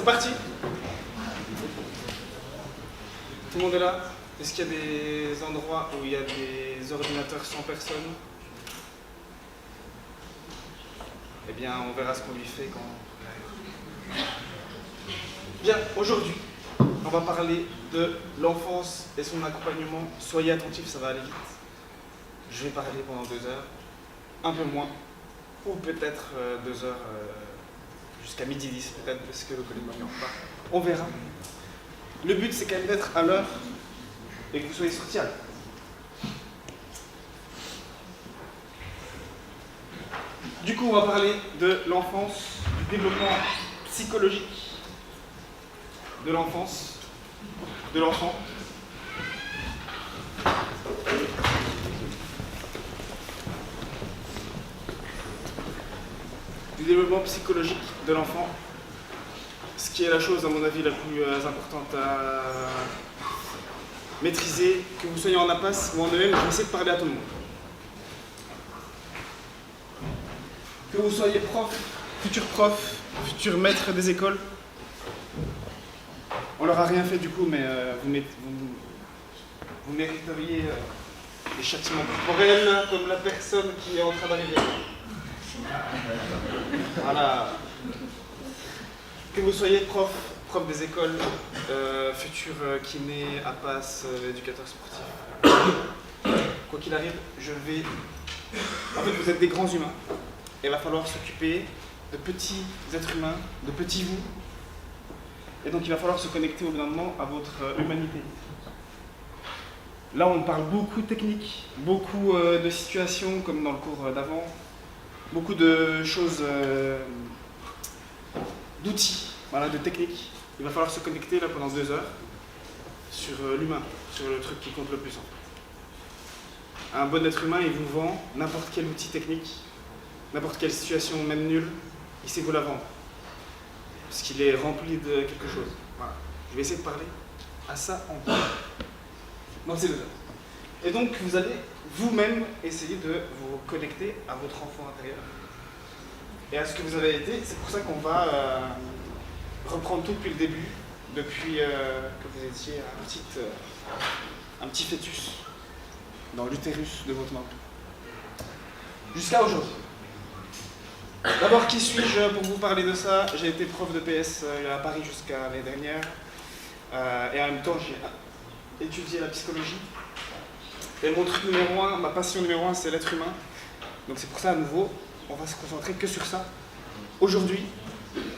parti? Tout le monde est là? Est-ce qu'il y a des endroits où il y a des ordinateurs sans personne? Eh bien, on verra ce qu'on lui fait quand... Bien, aujourd'hui, on va parler de l'enfance et son accompagnement. Soyez attentifs, ça va aller vite. Je vais parler pendant 2 heures, un peu moins, ou peut-être 2 heures jusqu'à midi 10, peut-être, parce que le collègue ne m'améliore pas. On verra. Le but, c'est quand même d'être à l'heure et que vous soyez sortis à l'heure. Du coup, on va parler de l'enfance, du développement psychologique de l'enfance, de l'enfant. Du développement psychologique de l'enfant, ce qui est la chose, à mon avis, la plus importante à maîtriser, que vous soyez en impasse ou en EM, je vais essayer de parler à tout le monde. Que vous soyez prof, futur maître des écoles, on leur a rien fait du coup, mais vous mériteriez des châtiments corporels comme la personne qui est en train d'arriver. Voilà. Que vous soyez prof des écoles, futur kiné, APAS, éducateur sportif. Quoi qu'il arrive, En fait, vous êtes des grands humains. Et il va falloir s'occuper de petits êtres humains, de petits vous. Et donc il va falloir se connecter au bout d'un moment à votre humanité. Là, on parle beaucoup de technique, beaucoup de situations comme dans le cours d'avant, beaucoup de choses, d'outils, voilà, de techniques. Il va falloir se connecter là pendant 2 heures sur l'humain, sur le truc qui compte le plus en fait. Un bon être humain, il vous vend n'importe quel outil technique, n'importe quelle situation, même nulle, il sait vous la vendre. Parce qu'il est rempli de quelque chose. Voilà. Je vais essayer de parler à ça en plus. Dans ces 2 heures. Et donc, vous allez vous-même essayer de vous connecter à votre enfant intérieur et à ce que vous avez été. C'est pour ça qu'on va reprendre tout depuis le début, depuis que vous étiez un petit fœtus dans l'utérus de votre maman. Jusqu'à aujourd'hui. D'abord, qui suis-je pour vous parler de ça? J'ai été prof de PS à Paris jusqu'à l'année dernière. Et en même temps, j'ai étudié la psychologie. Et mon truc numéro 1, ma passion numéro 1, c'est l'être humain. Donc c'est pour ça, à nouveau, on va se concentrer que sur ça, aujourd'hui.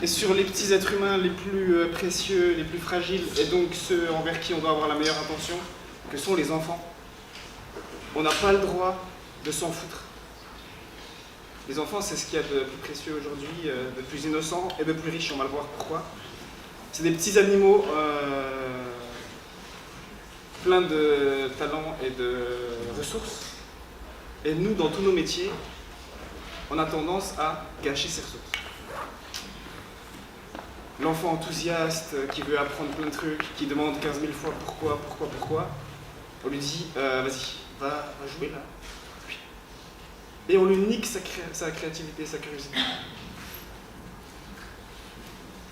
Et sur les petits êtres humains les plus précieux, les plus fragiles, et donc ceux envers qui on doit avoir la meilleure attention, que sont les enfants. On n'a pas le droit de s'en foutre. Les enfants, c'est ce qu'il y a de plus précieux aujourd'hui, de plus innocent et de plus riche, on va le voir pourquoi. C'est des petits animaux pleins de talents et de ressources. Et nous, dans tous nos métiers, on a tendance à gâcher ces ressources. L'enfant enthousiaste qui veut apprendre plein de trucs, qui demande 15 000 fois pourquoi, on lui dit vas-y, va jouer là. Et on lui nique sa créativité, sa curiosité.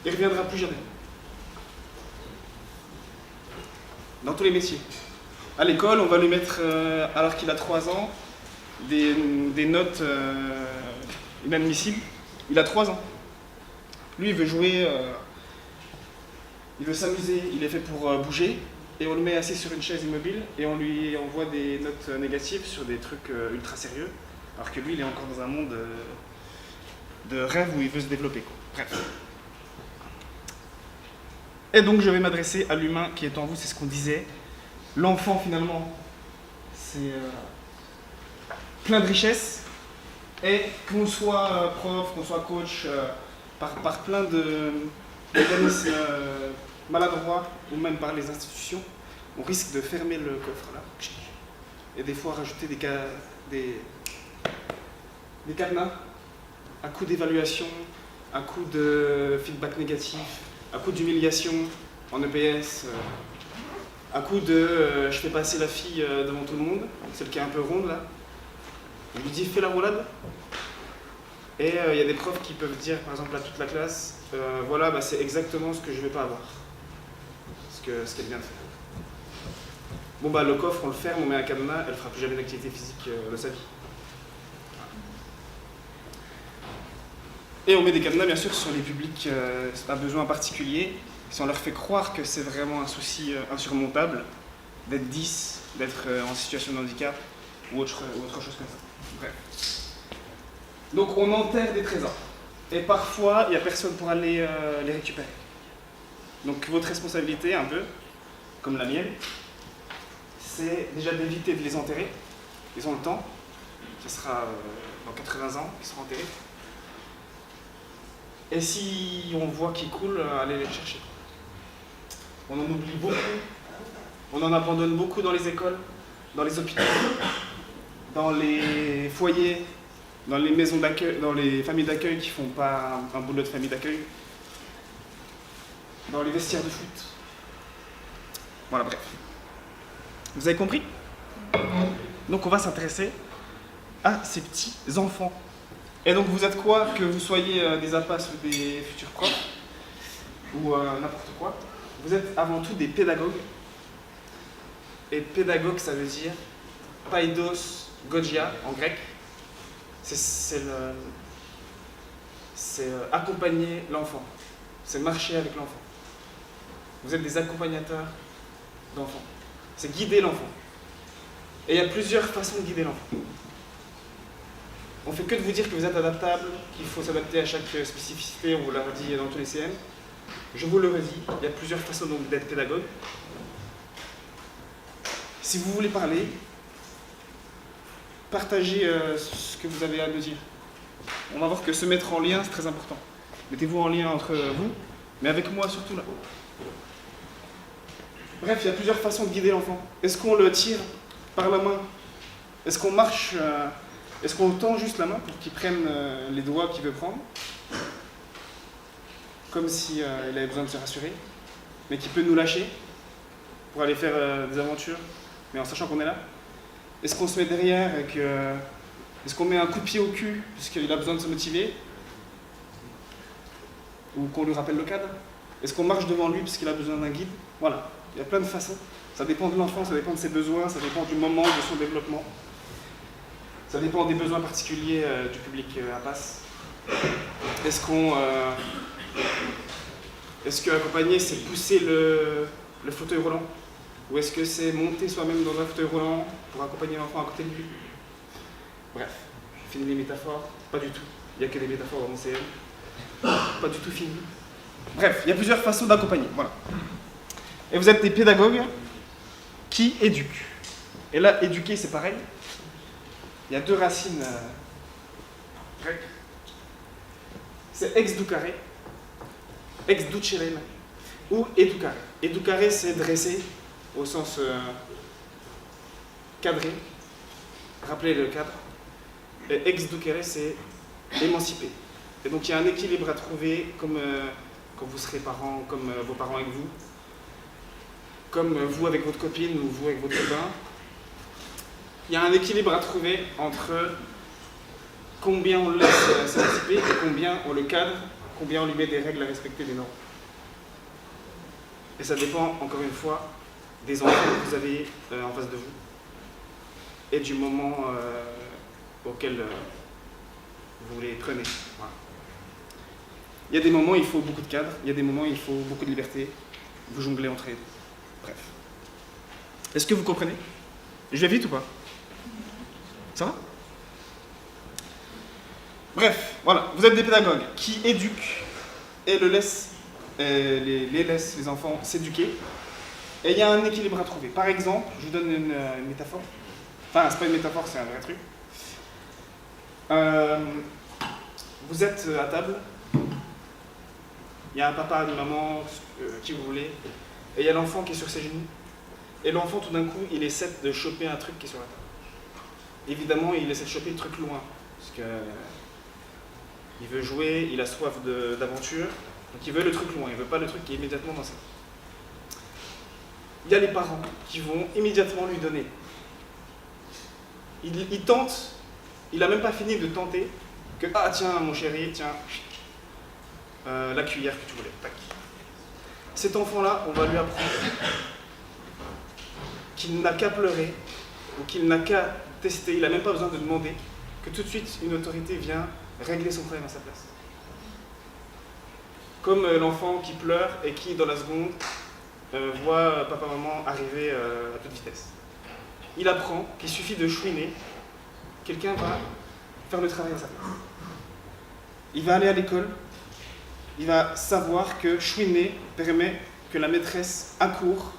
Il ne reviendra plus jamais. Dans tous les métiers. À l'école, on va lui mettre, alors qu'il a 3 ans, des notes inadmissibles. Il a 3 ans. Lui, il veut jouer, il veut s'amuser, il est fait pour bouger. Et on le met assis sur une chaise immobile et on lui envoie des notes négatives sur des trucs ultra sérieux. Alors que lui, il est encore dans un monde de rêve où il veut se développer. Bref. Et donc, je vais m'adresser à l'humain qui est en vous, c'est ce qu'on disait. L'enfant, finalement, c'est plein de richesses. Et qu'on soit prof, qu'on soit coach, par plein d'organismes maladroits, ou même par les institutions, on risque de fermer le coffre là. Et des fois, rajouter des cadenas, à coup d'évaluation, à coup de feedback négatif, à coup d'humiliation en EPS, à coup de je fais passer la fille devant tout le monde, celle qui est un peu ronde là. Je lui dis fais la roulade. Et il y a des profs qui peuvent dire, par exemple, à toute la classe, voilà, bah, c'est exactement ce que je ne vais pas avoir. Ce qu'elle vient de faire. Bon, bah, le coffre, on le ferme, on met un cadenas, elle ne fera plus jamais d'activité physique de sa vie. Et on met des cadenas, bien sûr, sur les publics à besoins particuliers. Si on leur fait croire que c'est vraiment un souci insurmontable, d'être 10, d'être en situation de handicap, ou autre chose comme ça. Bref. Donc on enterre des trésors. Et parfois, il n'y a personne pour aller les récupérer. Donc votre responsabilité, un peu, comme la mienne, c'est déjà d'éviter de les enterrer. Ils ont le temps. Ce sera dans 80 ans qu'ils seront enterrés. Et si on voit qu'ils coulent, allez les chercher. On en oublie beaucoup. On en abandonne beaucoup dans les écoles, dans les hôpitaux, dans les foyers, dans les maisons d'accueil, dans les familles d'accueil qui font pas un boulot de famille d'accueil, dans les vestiaires de foot. Voilà, bref. Vous avez compris? Donc on va s'intéresser à ces petits enfants. Et donc vous êtes quoi? Que vous soyez des APAS ou des futurs profs, ou n'importe quoi, vous êtes avant tout des pédagogues. Et pédagogue, ça veut dire paidos gogia en grec. C'est accompagner l'enfant. C'est marcher avec l'enfant. Vous êtes des accompagnateurs d'enfants. C'est guider l'enfant. Et il y a plusieurs façons de guider l'enfant. On ne fait que de vous dire que vous êtes adaptable, qu'il faut s'adapter à chaque spécificité, on vous l'a dit dans tous les CM. Je vous le redis, il y a plusieurs façons donc d'être pédagogue. Si vous voulez parler, partagez ce que vous avez à me dire. On va voir que se mettre en lien, c'est très important. Mettez-vous en lien entre vous, mais avec moi surtout là. Bref, il y a plusieurs façons de guider l'enfant. Est-ce qu'on le tire par la main? Est-ce qu'on marche est-ce qu'on tend juste la main pour qu'il prenne les doigts qu'il veut prendre? Comme si il avait besoin de se rassurer, mais qu'il peut nous lâcher pour aller faire des aventures, mais en sachant qu'on est là? Est-ce qu'on se met derrière et que... Est-ce qu'on met un coup de pied au cul puisqu'il a besoin de se motiver? Ou qu'on lui rappelle le cadre? Est-ce qu'on marche devant lui parce qu'il a besoin d'un guide? Voilà, il y a plein de façons. Ça dépend de l'enfant, ça dépend de ses besoins, ça dépend du moment de son développement. Ça dépend des besoins particuliers du public APAS. Est-ce que accompagner, c'est pousser le fauteuil roulant? Ou est-ce que c'est monter soi-même dans un fauteuil roulant pour accompagner l'enfant à côté de lui? Bref, fini les métaphores? Pas du tout. Il n'y a que des métaphores dans mon CM. Pas du tout fini. Bref, il y a plusieurs façons d'accompagner. Voilà. Et vous êtes des pédagogues qui éduquent. Et là, éduquer, c'est pareil. Il y a deux racines grecques. C'est ex-ducare, ex-ducere, ou educare. Educare, c'est dresser, au sens cadré. Rappelez le cadre. Et ex-ducere, c'est émanciper. Et donc il y a un équilibre à trouver, comme quand vous serez parents, comme vos parents avec vous, comme vous avec votre copine ou vous avec votre copain. Il y a un équilibre à trouver entre combien on le laisse s'émanciper et combien on le cadre, combien on lui met des règles à respecter, des normes. Et ça dépend, encore une fois, des enfants que vous avez en face de vous et du moment auquel vous les prenez. Voilà. Il y a des moments où il faut beaucoup de cadre, il y a des moments où il faut beaucoup de liberté, vous jonglez entre les deux. Bref. Est-ce que vous comprenez? Je vais vite ou pas? Ça va? Bref, voilà, vous êtes des pédagogues qui éduquent et laissent les enfants s'éduquer. Et il y a un équilibre à trouver. Par exemple, je vous donne une métaphore. Enfin, c'est pas une métaphore, c'est un vrai truc. Vous êtes à table. Il y a un papa, une maman, qui vous voulez. Et il y a l'enfant qui est sur ses genoux. Et l'enfant, tout d'un coup, il essaie de choper un truc qui est sur la table. Évidemment, il essaie de choper le truc loin. Parce que il veut jouer, il a soif d'aventure. Donc il veut le truc loin, il ne veut pas le truc qui est immédiatement dans sa main. Il y a les parents qui vont immédiatement lui donner. Il tente, il n'a même pas fini de tenter, que ah tiens mon chéri, tiens, la cuillère que tu voulais, tac. Cet enfant-là, on va lui apprendre qu'il n'a qu'à pleurer ou qu'il n'a qu'à tester, il n'a même pas besoin de demander, que tout de suite une autorité vient régler son problème à sa place. Comme l'enfant qui pleure et qui, dans la seconde, voit papa-maman arriver à toute vitesse. Il apprend qu'il suffit de chouiner, quelqu'un va faire le travail à sa place. Il va aller à l'école, il va savoir que chouiner permet que la maîtresse accourt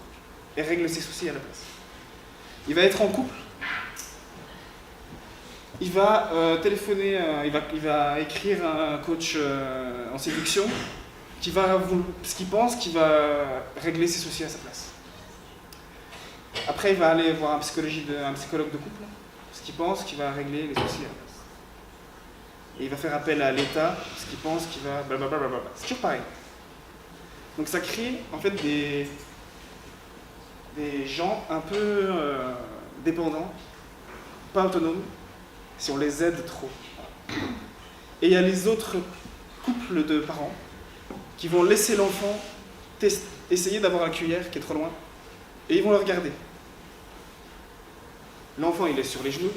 et règle ses soucis à la place. Il va être en couple, il va téléphoner, il va écrire à un coach en séduction parce qu'il pense qu'il va régler ses soucis à sa place. Après, il va aller voir un psychologue de couple, parce qu'il pense qu'il va régler les soucis à la place. Et il va faire appel à l'État, parce qu'il pense qu'il va blablabla. C'est toujours pareil. Donc ça crée en fait des gens un peu dépendants, pas autonomes, si on les aide trop. Et il y a les autres couples de parents qui vont laisser l'enfant essayer d'avoir la cuillère qui est trop loin, et ils vont le regarder. L'enfant, il est sur les genoux,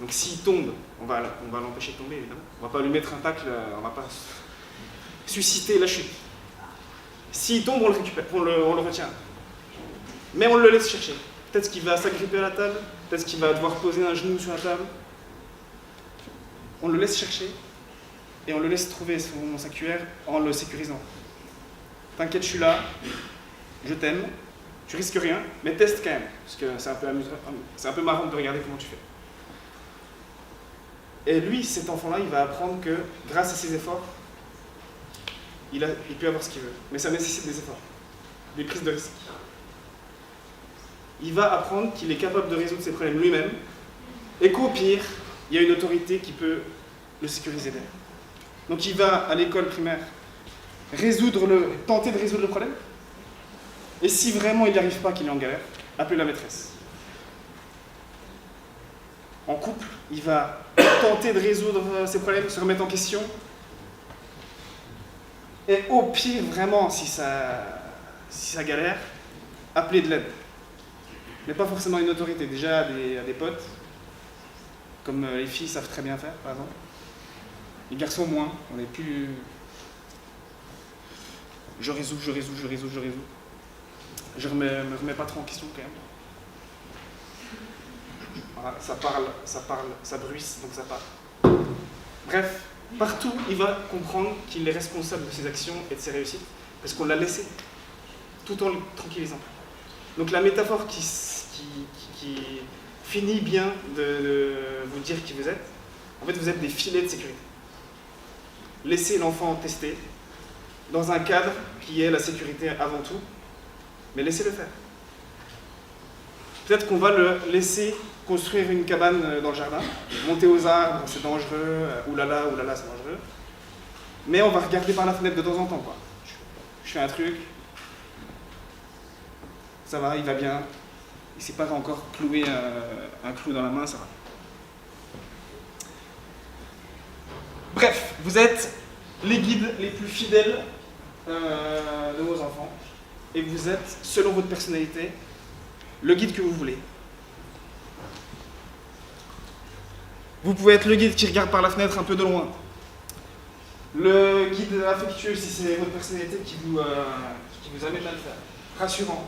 donc s'il tombe, on va l'empêcher de tomber, évidemment. On ne va pas lui mettre un tacle, on ne va pas susciter la chute. S'il tombe, on le récupère, on le retient. Mais on le laisse chercher. Peut-être qu'il va s'agripper à la table, peut-être qu'il va devoir poser un genou sur la table. On le laisse chercher, et on le laisse trouver sa cuillère en le sécurisant. T'inquiète, je suis là, je t'aime, tu risques rien, mais teste quand même, parce que c'est un peu amusant, c'est un peu marrant de regarder comment tu fais. Et lui, cet enfant-là, il va apprendre que grâce à ses efforts, il peut avoir ce qu'il veut, mais ça nécessite des efforts, des prises de risques. Il va apprendre qu'il est capable de résoudre ses problèmes lui-même, et qu'au pire, il y a une autorité qui peut le sécuriser derrière. Donc il va à l'école primaire tenter de résoudre le problème, et si vraiment il n'y arrive pas, qu'il est en galère, appeler la maîtresse. En couple, il va tenter de résoudre ses problèmes, se remettre en question, et au pire, vraiment, si ça galère, appeler de l'aide. Mais pas forcément une autorité, déjà à des potes, comme les filles savent très bien faire, par exemple. Les garçons moins, on est plus... Je résous. Je me remets pas trop en question quand même. Voilà, ça bruisse, donc ça part. Bref, partout, il va comprendre qu'il est responsable de ses actions et de ses réussites, parce qu'on l'a laissé, tout en le tranquillisant. Donc la métaphore qui finit bien de vous dire qui vous êtes, en fait vous êtes des filets de sécurité. Laissez l'enfant tester, dans un cadre qui est la sécurité avant tout, mais laissez-le faire. Peut-être qu'on va le laisser construire une cabane dans le jardin, monter aux arbres, c'est dangereux, oulala, c'est dangereux. Mais on va regarder par la fenêtre de temps en temps, quoi. Je fais un truc, ça va, il va bien, il ne s'est pas encore cloué un clou dans la main, ça va. Bref, vous êtes les guides les plus fidèles de vos enfants, et vous êtes, selon votre personnalité, le guide que vous voulez. Vous pouvez être le guide qui regarde par la fenêtre un peu de loin. Le guide affectueux, si c'est votre personnalité qui vous amène à le faire. Rassurant.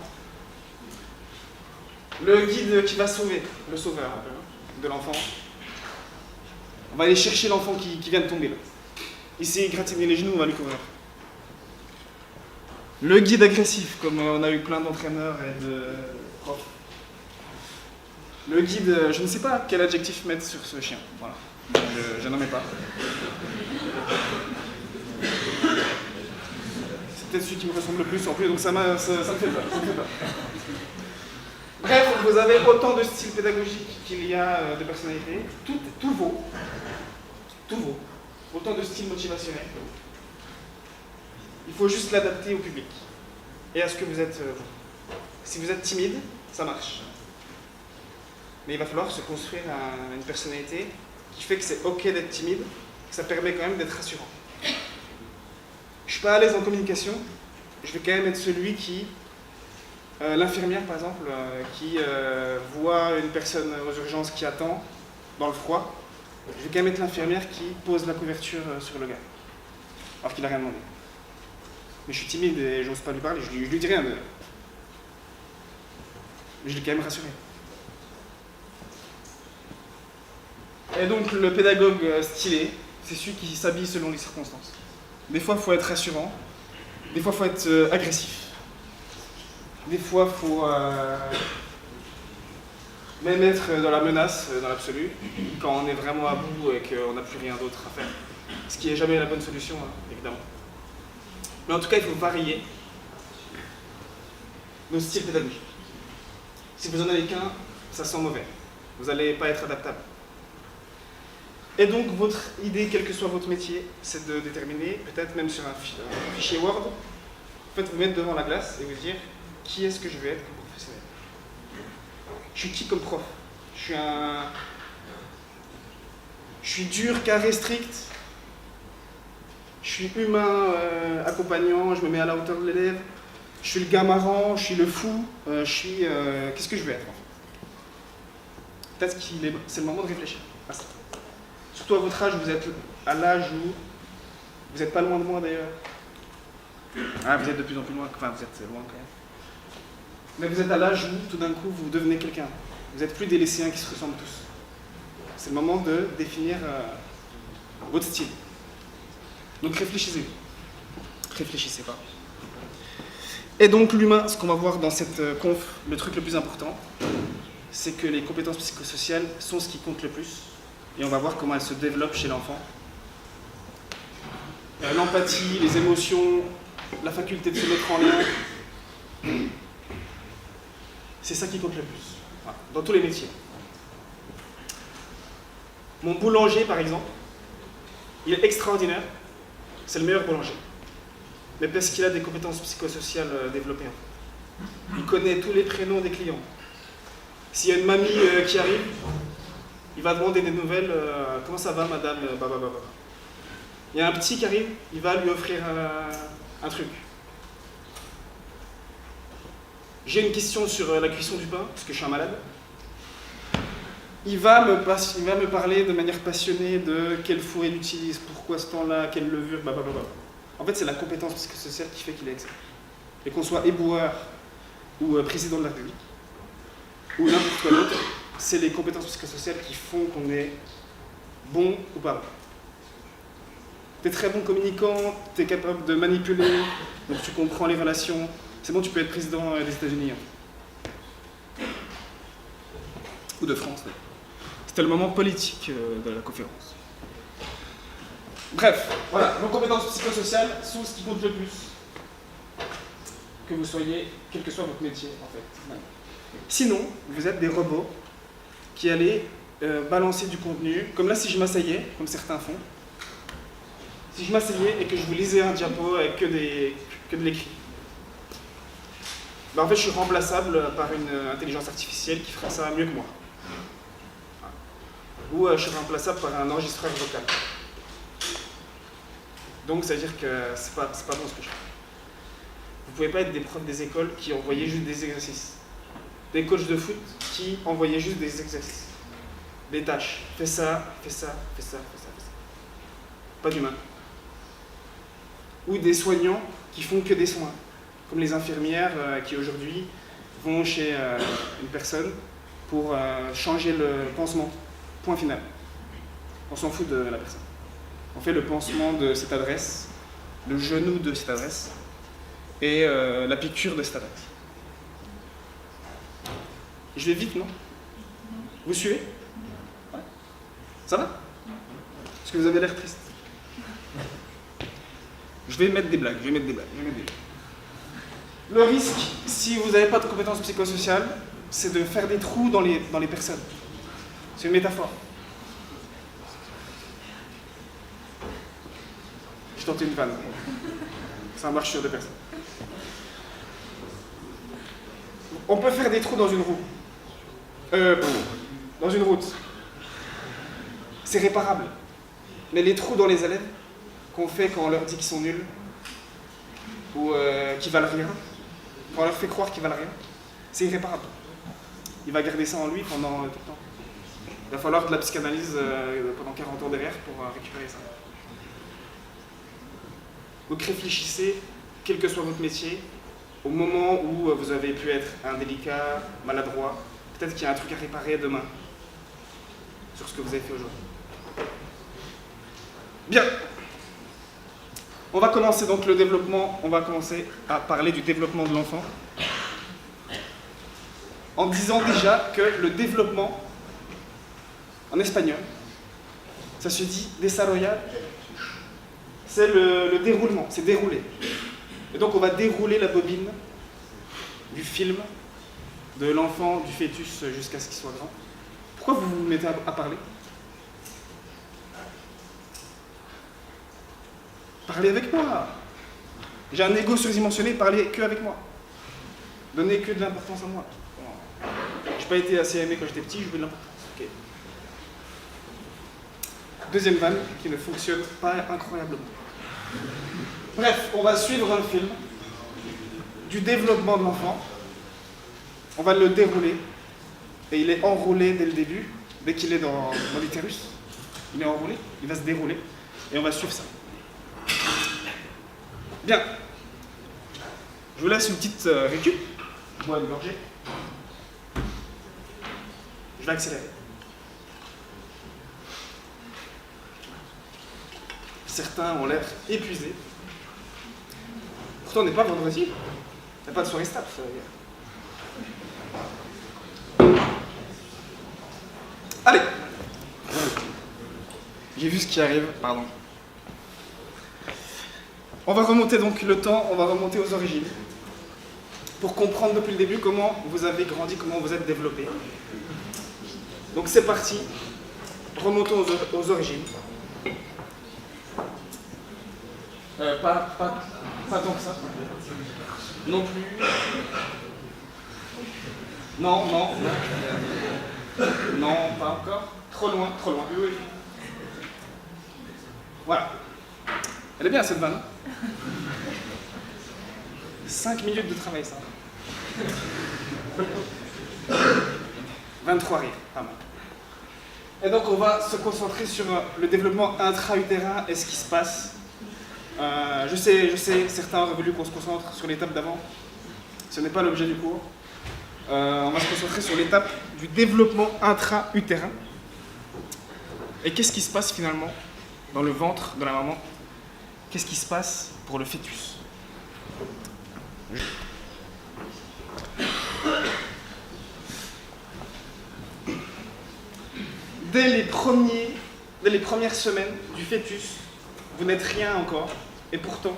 Le guide qui va sauver, le sauveur un peu, de l'enfant. On va aller chercher l'enfant qui vient de tomber là. Il s'est égratigné les genoux, on va lui couvrir. Le guide agressif, comme on a eu plein d'entraîneurs et de profs. Le guide, je ne sais pas quel adjectif mettre sur ce chien. Voilà, je n'en mets pas. C'est peut-être celui qui me ressemble le plus en plus, donc ça me fait peur. Bref, vous avez autant de styles pédagogiques qu'il y a de personnalités. Tout vaut. Autant de styles motivationnels. Il faut juste l'adapter au public et à ce que vous êtes vous. Si vous êtes timide, ça marche. Mais il va falloir se construire une personnalité qui fait que c'est ok d'être timide ça permet quand même d'être rassurant. Je ne suis pas à l'aise en communication, je vais quand même être celui qui, l'infirmière par exemple, qui voit une personne aux urgences qui attend dans le froid, je vais quand même être l'infirmière qui pose la couverture sur le gars, alors qu'il n'a rien demandé. Mais je suis timide et j'ose pas lui parler, je lui dis rien. Mais je l'ai quand même rassuré. Et donc le pédagogue stylé, c'est celui qui s'habille selon les circonstances. Des fois, il faut être rassurant. Des fois, il faut être agressif. Des fois, il faut même être dans la menace, dans l'absolu, quand on est vraiment à bout et qu'on n'a plus rien d'autre à faire. Ce qui n'est jamais la bonne solution, hein, évidemment. Mais en tout cas, il faut varier nos styles pédagogiques. Si vous en avez qu'un, ça sent mauvais. Vous n'allez pas être adaptable. Et donc, votre idée, quel que soit votre métier, c'est de déterminer, peut-être même sur un fichier Word, en fait, vous mettre devant la glace et vous dire qui est-ce que je vais être comme professionnel. Je suis qui comme prof? Je suis dur, carré, strict. Je suis humain, accompagnant, je me mets à la hauteur de l'élève. Je suis le gars marrant, je suis le fou. Qu'est-ce que je vais être en fait? Peut-être c'est le moment de réfléchir à ça. Surtout à votre âge, vous êtes à l'âge où vous n'êtes pas loin de moi d'ailleurs. Ah, vous êtes de plus en plus loin, enfin vous êtes loin quand même. Mais vous êtes à l'âge où tout d'un coup vous devenez quelqu'un. Vous n'êtes plus des lycéens qui se ressemblent tous. C'est le moment de définir votre style. Donc réfléchissez. Réfléchissez pas. Et donc l'humain, ce qu'on va voir dans cette conf, le truc le plus important, c'est que les compétences psychosociales sont ce qui compte le plus. Et on va voir comment elles se développent chez l'enfant. L'empathie, les émotions, la faculté de se mettre en lien, c'est ça qui compte le plus, voilà, dans tous les métiers. Mon boulanger, par exemple, il est extraordinaire, c'est le meilleur boulanger. Mais parce qu'il a des compétences psychosociales développées. Il connaît tous les prénoms des clients. S'il y a une mamie qui arrive, il va demander des nouvelles, comment ça va madame, Il y a un petit qui arrive, il va lui offrir un truc. J'ai une question sur la cuisson du pain, parce que je suis un malade. Il va me parler de manière passionnée de quel four il utilise, pourquoi ce temps-là, quelle levure, En fait, c'est la compétence psychosociale qui fait qu'il est excellent. Et qu'on soit éboueur ou président de la République, ou n'importe quoi d'autre, c'est les compétences psychosociales qui font qu'on est bon ou pas bon. Tu es très bon communicant, tu es capable de manipuler, donc tu comprends les relations. C'est bon, tu peux être président des États-Unis. Hein. Ou de France. Ouais. C'était le moment politique de la conférence. Bref, voilà, nos compétences psychosociales sont ce qui compte le plus. Que vous soyez, quel que soit votre métier, en fait. Ouais. Sinon, vous êtes des robots qui allez balancer du contenu, comme là si je m'asseyais, comme certains font. Si je m'asseyais et que je vous lisais un diapo avec que de l'écrit, ben en fait je suis remplaçable par une intelligence artificielle qui fera ça mieux que moi. Ou je suis remplaçable par un enregistreur vocal. Donc ça veut dire que c'est pas bon ce que je fais. Vous pouvez pas être des profs des écoles qui envoyaient juste des exercices. Des coachs de foot qui envoyaient juste des exercices. Des tâches. Fais ça, fais ça, fais ça, fais ça, fais ça. Pas d'humain. Ou des soignants qui font que des soins. Comme les infirmières qui aujourd'hui vont chez une personne pour changer le pansement. Point final. On s'en fout de la personne. On fait le pansement de cette adresse, le genou de cette adresse et la piqûre de cette adresse. Je vais vite, non? Vous suivez? Ouais. Ça va? Parce que vous avez l'air triste. Je vais mettre des blagues, Le risque, si vous n'avez pas de compétences psychosociales, c'est de faire des trous dans les personnes. C'est une métaphore. Je tente une vanne. Ça marche sur deux personnes. On peut faire des trous dans une roue. Dans une route. C'est réparable. Mais les trous dans les élèves qu'on fait quand on leur dit qu'ils sont nuls ou qu'ils valent rien, quand on leur fait croire qu'ils valent rien, c'est irréparable. Il va garder ça en lui pendant tout le temps. Il va falloir de la psychanalyse pendant 40 ans derrière pour récupérer ça. Donc réfléchissez, quel que soit votre métier, au moment où vous avez pu être indélicat, maladroit, peut-être qu'il y a un truc à réparer demain sur ce que vous avez fait aujourd'hui. Bien. On va commencer donc le développement, on va commencer à parler du développement de l'enfant en disant déjà que le développement, en espagnol, ça se dit desarrollar, c'est le déroulement, c'est dérouler. Et donc on va dérouler la bobine du film, de l'enfant, du fœtus jusqu'à ce qu'il soit grand. Pourquoi vous vous mettez à parler? Parlez avec moi. J'ai un ego surdimensionné, parlez que avec moi. Donnez que de l'importance à moi. J'ai pas été assez aimé quand j'étais petit, je veux de l'importance. Okay. Deuxième vanne qui ne fonctionne pas incroyablement. Bref, on va suivre un film du développement de l'enfant. On va le dérouler. Et il est enroulé dès le début. Dès qu'il est dans l'utérus, il est enroulé, il va se dérouler. Et on va suivre ça. Bien. Je vous laisse une petite récup. Je bois une gorgée. Je vais accélérer. Certains ont l'air épuisés. Pourtant, on n'est pas vendredi. Il n'y a pas de soirée staff. Allez. J'ai vu ce qui arrive, pardon. On va remonter donc le temps, on va remonter aux origines. Pour comprendre depuis le début comment vous avez grandi, comment vous êtes développé. Donc c'est parti. Remontons aux origines. Pas tant que ça. Non plus. Non. Non, pas encore. Trop loin. Oui. Voilà. Elle est bien cette vanne. 5 minutes de travail, ça. 23 rires, pas mal. Et donc on va se concentrer sur le développement intra-utérin et ce qui se passe. Je sais, certains auraient voulu qu'on se concentre sur l'étape d'avant. Ce n'est pas l'objet du cours. On va se concentrer sur l'étape du développement intra-utérin. Et qu'est-ce qui se passe finalement dans le ventre de la maman? Qu'est-ce qui se passe pour le fœtus? Dès les premières semaines du fœtus, vous n'êtes rien encore, et pourtant,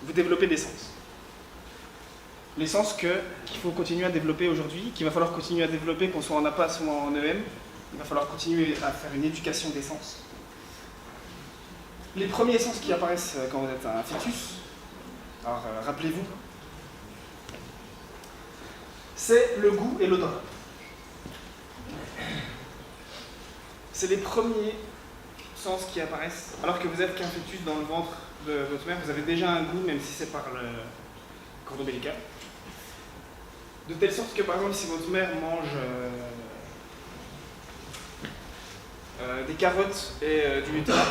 vous développez des sens. Les sens qu'il faut continuer à développer aujourd'hui, qu'il va falloir continuer à développer, qu'on soit en APAS ou en EM, il va falloir continuer à faire une éducation des sens. Les premiers sens qui apparaissent quand vous êtes un fœtus, alors rappelez-vous, c'est le goût et l'odorat. C'est les premiers sens qui apparaissent, alors que vous êtes qu'un fœtus dans le ventre de votre mère, vous avez déjà un goût, même si c'est par le cordon ombilical. De telle sorte que, par exemple, si votre mère mange des carottes et du Nutella,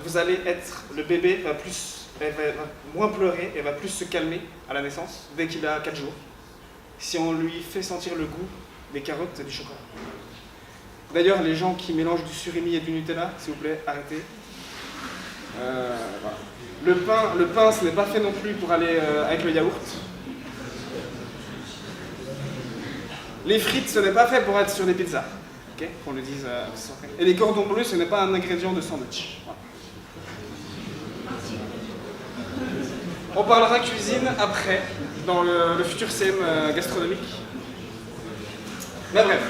vous allez être, le bébé va moins pleurer et va plus se calmer à la naissance dès qu'il a 4 jours, si on lui fait sentir le goût des carottes et du chocolat. D'ailleurs, les gens qui mélangent du surimi et du Nutella, s'il vous plaît, arrêtez. Voilà. Le pain, ce n'est pas fait non plus pour aller avec le yaourt. Les frites, ce n'est pas fait pour être sur des pizzas. Okay, qu'on le dise. Et les cordons bleus, ce n'est pas un ingrédient de sandwich. Voilà. On parlera cuisine après, dans le futur CM gastronomique. Mais bref.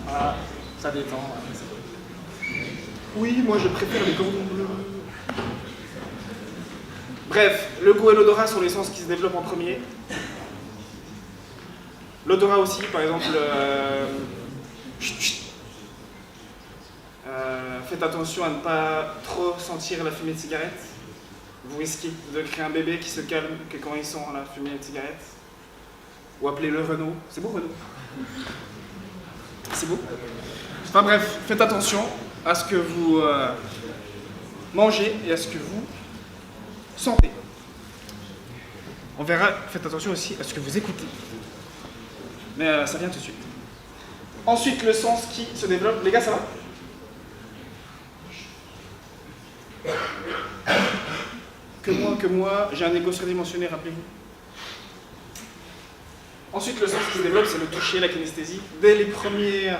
Voilà, ça détend. Oui, moi je préfère les cordons bleus. Bref, le goût et l'odorat sont les sens qui se développent en premier. L'odorat aussi, par exemple, Faites attention à ne pas trop sentir la fumée de cigarette. Vous risquez de créer un bébé qui se calme que quand il sent la fumée de cigarette. Ou appelez-le Renaud. C'est beau, Renaud? C'est beau? Enfin bref, faites attention à ce que vous mangez et à ce que vous sentez. On verra, faites attention aussi à ce que vous écoutez. Mais ça vient tout de suite. Ensuite, le sens qui se développe. Les gars, ça va? Que moi, j'ai un égo surdimensionné, rappelez-vous. Ensuite, le sens qui se développe, c'est le toucher, la kinesthésie. Dès les premières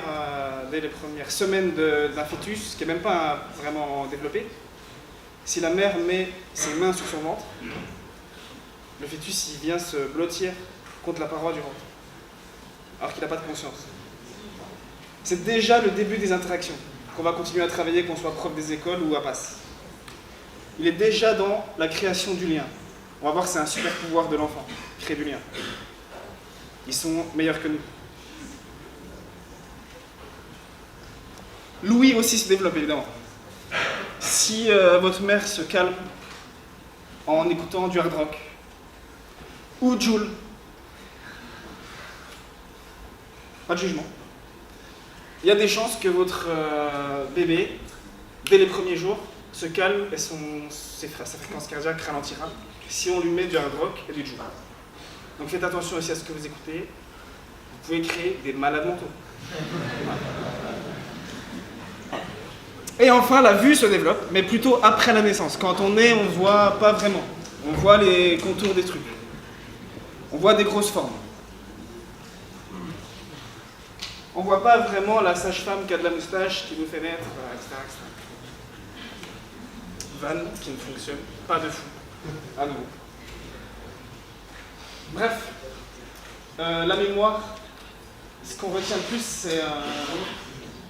semaines d'un fœtus, qui n'est même pas vraiment développé, si la mère met ses mains sur son ventre, le fœtus il vient se blottir contre la paroi du ventre, alors qu'il n'a pas de conscience. C'est déjà le début des interactions qu'on va continuer à travailler, qu'on soit prof des écoles ou à passe. Il est déjà dans la création du lien. On va voir que c'est un super pouvoir de l'enfant, créer du lien. Ils sont meilleurs que nous. L'ouïe aussi se développe évidemment. Si votre mère se calme en écoutant du hard rock ou Jul, pas de jugement. Il y a des chances que votre bébé, dès les premiers jours, se calme et sa fréquence cardiaque ralentira si on lui met du hard rock et du Jul. Donc faites attention aussi à ce que vous écoutez. Vous pouvez créer des malades mentaux. Et enfin, la vue se développe, mais plutôt après la naissance. Quand on est, on ne voit pas vraiment. On voit les contours des trucs. On voit des grosses formes. On ne voit pas vraiment la sage-femme qui a de la moustache, qui nous fait naître, etc., etc. Vanne qui ne fonctionne pas de fou. À nouveau. Bref, la mémoire, ce qu'on retient le plus, c'est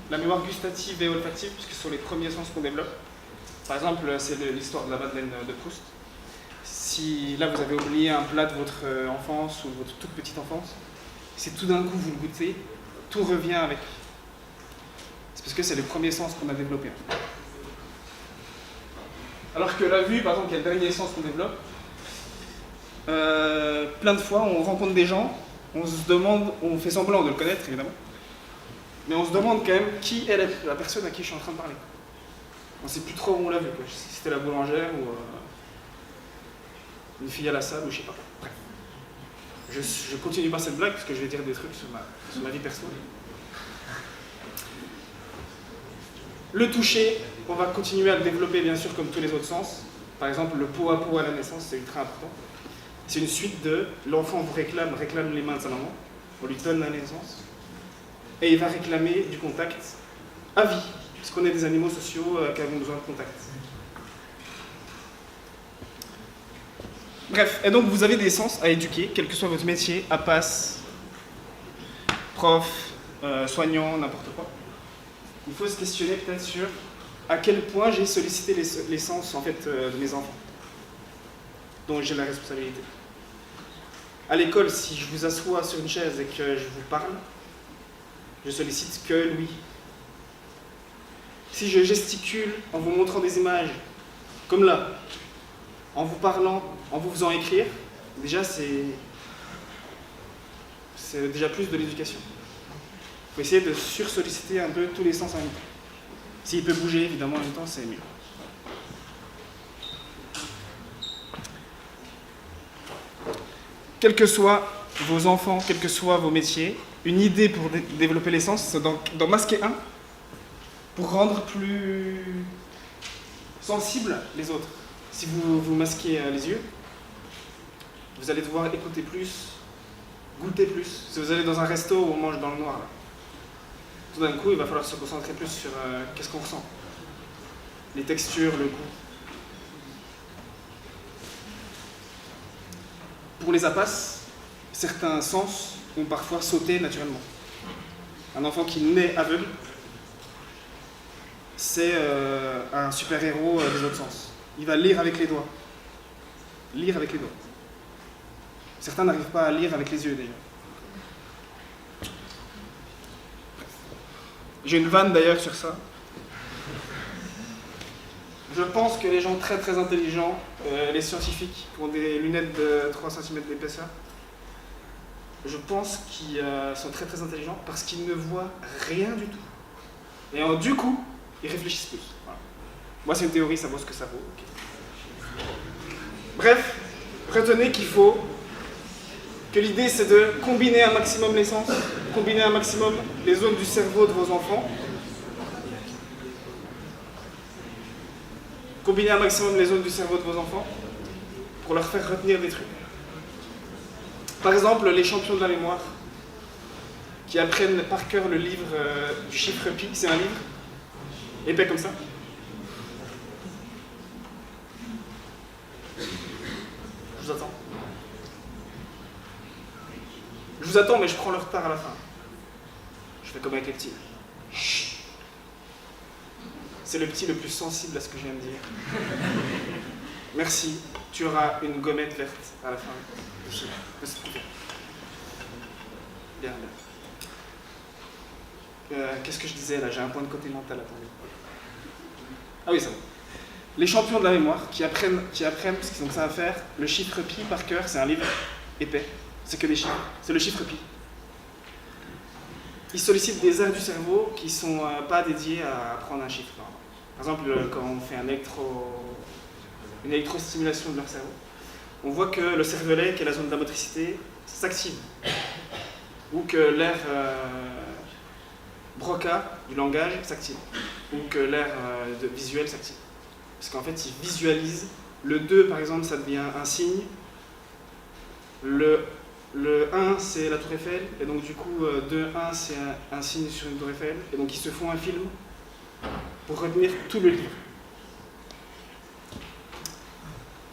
la mémoire gustative et olfactive, puisque ce sont les premiers sens qu'on développe. Par exemple, c'est l'histoire de la Madeleine de Proust. Si là vous avez oublié un plat de votre enfance ou de votre toute petite enfance, si tout d'un coup vous le goûtez, tout revient avec. C'est parce que c'est les premiers sens qu'on a développés. Alors que la vue, par exemple, qui est le dernier sens qu'on développe, plein de fois on rencontre des gens, on se demande, on fait semblant de le connaître évidemment, mais on se demande quand même qui est la personne à qui je suis en train de parler. On ne sait plus trop où on l'a vu, si c'était la boulangère ou une fille à la salle ou je sais pas. Bref. Je continue pas cette blague parce que je vais dire des trucs sur ma vie personnelle. Le toucher, on va continuer à le développer bien sûr comme tous les autres sens. Par exemple, le pot à pot à la naissance, c'est ultra important. C'est une suite de l'enfant vous réclame les mains de sa maman, on lui donne la naissance, et il va réclamer du contact à vie, puisqu'on est des animaux sociaux qui avons besoin de contact. Bref, et donc vous avez des sens à éduquer, quel que soit votre métier, à passe, prof, soignant, n'importe quoi. Il faut se questionner peut-être sur à quel point j'ai sollicité les sens en fait, de mes enfants, dont j'ai la responsabilité. À l'école, si je vous assois sur une chaise et que je vous parle, je sollicite que lui. Si je gesticule en vous montrant des images, comme là, en vous parlant, en vous faisant écrire, déjà c'est déjà plus de l'éducation. Il faut essayer de sursolliciter un peu tous les sens en même temps. S'il peut bouger évidemment en même temps, c'est mieux. Quels que soient vos enfants, quels que soient vos métiers, une idée pour développer les sens, c'est d'en masquer un pour rendre plus sensibles les autres. Si vous masquez les yeux, vous allez devoir écouter plus, goûter plus. Si vous allez dans un resto où on mange dans le noir, là, tout d'un coup, il va falloir se concentrer plus sur qu'est-ce qu'on ressent. Les textures, le goût. Pour les APAS, certains sens ont parfois sauté naturellement. Un enfant qui naît aveugle, c'est un super-héros des autres sens. Il va lire avec les doigts. Lire avec les doigts. Certains n'arrivent pas à lire avec les yeux déjà. J'ai une vanne d'ailleurs sur ça. Je pense que les gens très très intelligents, les scientifiques qui ont des lunettes de 3 cm d'épaisseur, je pense qu'ils sont très très intelligents parce qu'ils ne voient rien du tout. Et du coup, ils réfléchissent plus. Voilà. Moi, c'est une théorie, ça vaut ce que ça vaut. Okay. Bref, retenez que l'idée c'est de combiner un maximum les sens, combiner un maximum les zones du cerveau de vos enfants, combiner un maximum les zones du cerveau de vos enfants pour leur faire retenir des trucs. Par exemple, les champions de la mémoire qui apprennent par cœur le livre du chiffre pi, c'est un livre épais comme ça. Je vous attends. Je vous attends, mais je prends le retard à la fin. Je fais comme avec les petits. Chut. C'est le petit le plus sensible à ce que je viens de dire. Merci, tu auras une gommette verte à la fin. Bien, bien. Qu'est-ce que je disais là? J'ai un point de côté mental, attendez. Ah oui, ça va. Les champions de la mémoire qui apprennent parce qu'ils ont que ça à faire, le chiffre pi par cœur, c'est un livre épais. C'est que des chiffres, c'est le chiffre pi. Ils sollicitent des aires du cerveau qui ne sont pas dédiées à apprendre un chiffre. Par exemple, quand on fait une électrostimulation de leur cerveau, on voit que le cervelet, qui est la zone de la motricité, s'active. Ou que l'aire Broca du langage s'active. Ou que l'aire visuel s'active. Parce qu'en fait, ils visualisent. Le 2, par exemple, ça devient un signe. Le 1, c'est la tour Eiffel, et donc du coup, 2, 1, c'est un signe sur une tour Eiffel, et donc ils se font un film pour retenir tout le livre.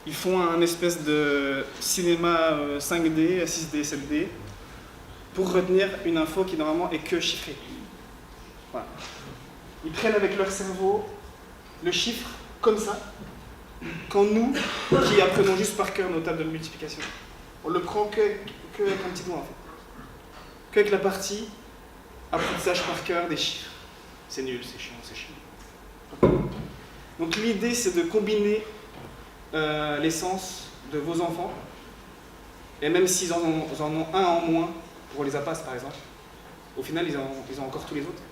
Ils font un espèce de cinéma 5D, 6D, 7D, pour retenir une info qui normalement est que chiffrée. Voilà. Ils prennent avec leur cerveau le chiffre comme ça, quand nous, qui apprenons juste par cœur nos tables de multiplication, on le prend que avec un petit doigt en fait. Qu'avec la partie apprentissage par cœur des chiffres. C'est nul, c'est chiant, c'est chiant. Donc l'idée c'est de combiner les sens de vos enfants, et même s'ils en ont un en moins pour les APAS par exemple, au final ils ont encore tous les autres.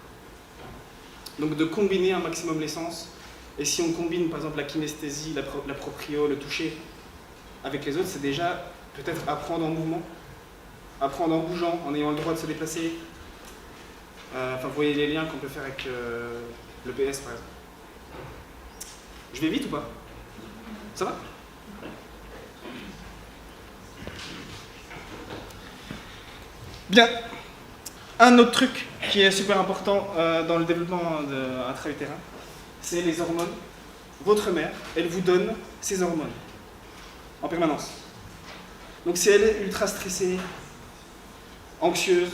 Donc de combiner un maximum les sens, et si on combine par exemple la kinesthésie, la proprio, le toucher avec les autres, c'est déjà peut-être apprendre en mouvement, apprendre en bougeant, en ayant le droit de se déplacer. Enfin, vous voyez les liens qu'on peut faire avec le PS par exemple. Je vais vite ou pas? Ça va? Bien. Un autre truc qui est super important dans le développement intra-utérin, c'est les hormones. Votre mère, elle vous donne ses hormones en permanence. Donc si elle est ultra stressée, anxieuse,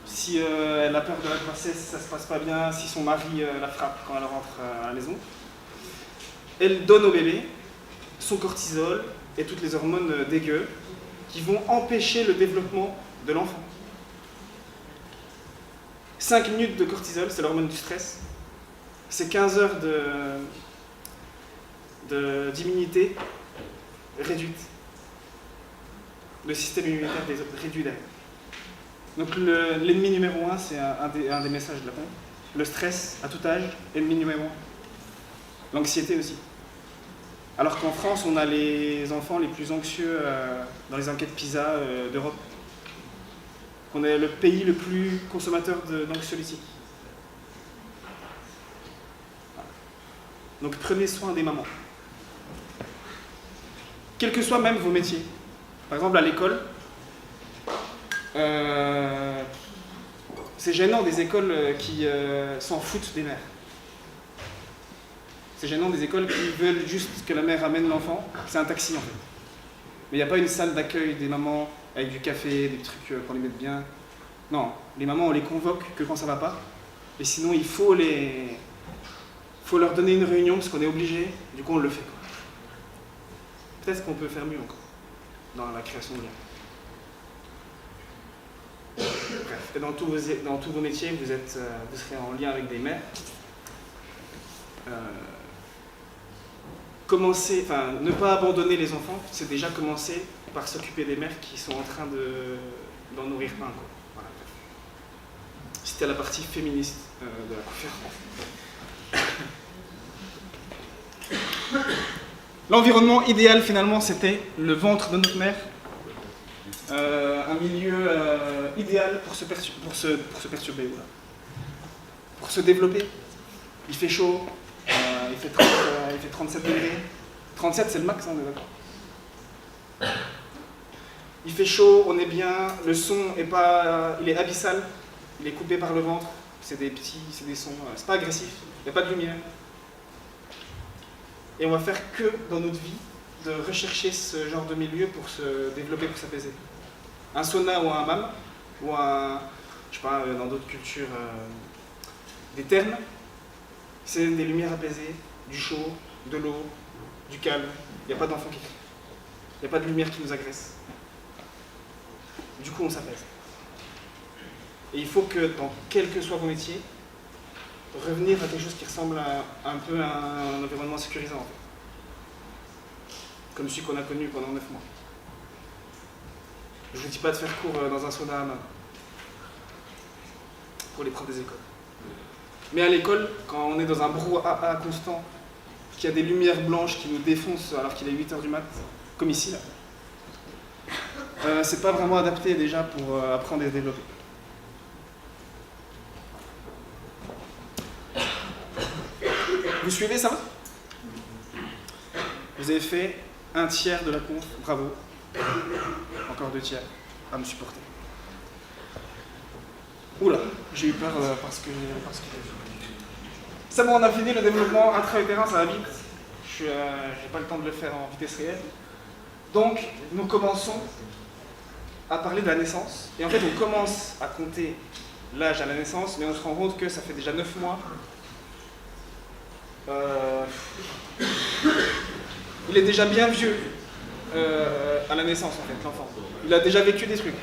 si elle a peur de la grossesse, si ça ne se passe pas bien, si son mari la frappe quand elle rentre à la maison, elle donne au bébé son cortisol et toutes les hormones dégueu qui vont empêcher le développement de l'enfant. 5 minutes de cortisol, c'est l'hormone du stress. C'est 15 heures d'immunité réduite. Le système immunitaire réduit derrière. Donc l'ennemi numéro 1, c'est un des messages de la pompe. Le stress, à tout âge, ennemi numéro 1. L'anxiété aussi. Alors qu'en France, on a les enfants les plus anxieux dans les enquêtes PISA d'Europe. On est le pays le plus consommateur d'anxiolytiques. Voilà. Donc prenez soin des mamans. Quels que soient même vos métiers. Par exemple, à l'école, c'est gênant des écoles qui s'en foutent des mères. C'est gênant des écoles qui veulent juste que la mère amène l'enfant. C'est un taxi en fait. Mais il n'y a pas une salle d'accueil des mamans avec du café, des trucs pour les mettre bien. Non, les mamans on les convoque que quand ça va pas. Et sinon il faut leur donner une réunion parce qu'on est obligé. Du coup on le fait quoi. Peut-être qu'on peut faire mieux encore dans la création de liens. Bref, et dans tous vos métiers, vous serez en lien avec des mères. ne pas abandonner les enfants, c'est déjà commencer par s'occuper des mères qui sont en train d'en nourrir un, quoi. Voilà. C'était la partie féministe de la conférence. L'environnement idéal, finalement, c'était le ventre de notre mère. Un milieu idéal pour se perturber, voilà. Pour se développer. Il fait chaud, il fait 37 degrés. 37, c'est le max, on est d'accord. Il fait chaud, on est bien, le son il est abyssal, il est coupé par le ventre, c'est des sons, c'est pas agressif, il n'y a pas de lumière. Et on va faire que dans notre vie de rechercher ce genre de milieu pour se développer, pour s'apaiser. Un sauna ou un hammam, ou je sais pas, dans d'autres cultures, des thermes, c'est des lumières apaisées, du chaud, de l'eau, du calme. Il n'y a pas d'enfants qui crient. Il n'y a pas de lumière qui nous agresse. Du coup, on s'apaise. Et il faut que, dans quel que soit vos métiers, revenir à quelque chose qui ressemble un peu à un environnement sécurisant, en fait. Comme celui qu'on a connu pendant 9 mois. Je ne vous dis pas de faire cours dans un sauna pour les profs des écoles. Mais à l'école, quand on est dans un brouhaha constant, qu'il y a des lumières blanches qui nous défoncent alors qu'il est 8h du mat', comme ici, là, c'est pas vraiment adapté déjà pour apprendre et développer. Vous suivez ça? Vous avez fait un tiers de la conf, bravo. Encore 2 tiers à me supporter. Oula, j'ai eu peur parce que... C'est bon, on a fini le développement intra-utérin, ça va vite. J'ai pas le temps de le faire en vitesse réelle. Donc, nous commençons à parler de la naissance. Et en fait, on commence à compter l'âge à la naissance, mais on se rend compte que ça fait déjà 9 mois. Il est déjà bien vieux à la naissance, en fait, l'enfant. Il a déjà vécu des trucs.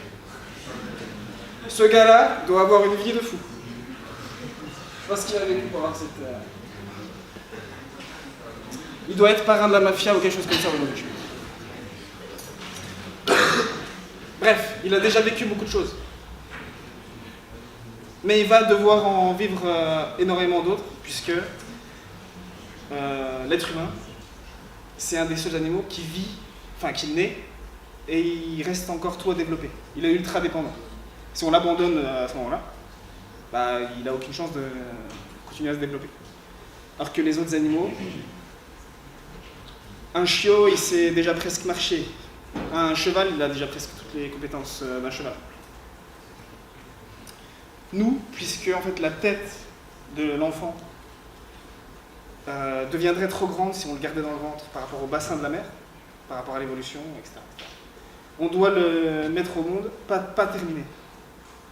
Ce gars-là doit avoir une vie de fou. Je sais pas ce qu'il a vécu pour avoir cette... Il doit être parrain de la mafia ou quelque chose comme ça aujourd'hui. Bref, il a déjà vécu beaucoup de choses. Mais il va devoir en vivre énormément d'autres, puisque l'être humain, c'est un des seuls animaux qui vit, qui naît, et il reste encore trop à développer. Il est ultra dépendant. Si on l'abandonne à ce moment-là, il n'a aucune chance de continuer à se développer. Alors que les autres animaux, un chiot, il sait déjà presque marcher. Un cheval, il a déjà presque toutes les compétences d'un cheval. Nous, puisque en fait la tête de l'enfant deviendrait trop grande si on le gardait dans le ventre par rapport au bassin de la mère, par rapport à l'évolution, etc. On doit le mettre au monde, pas terminé,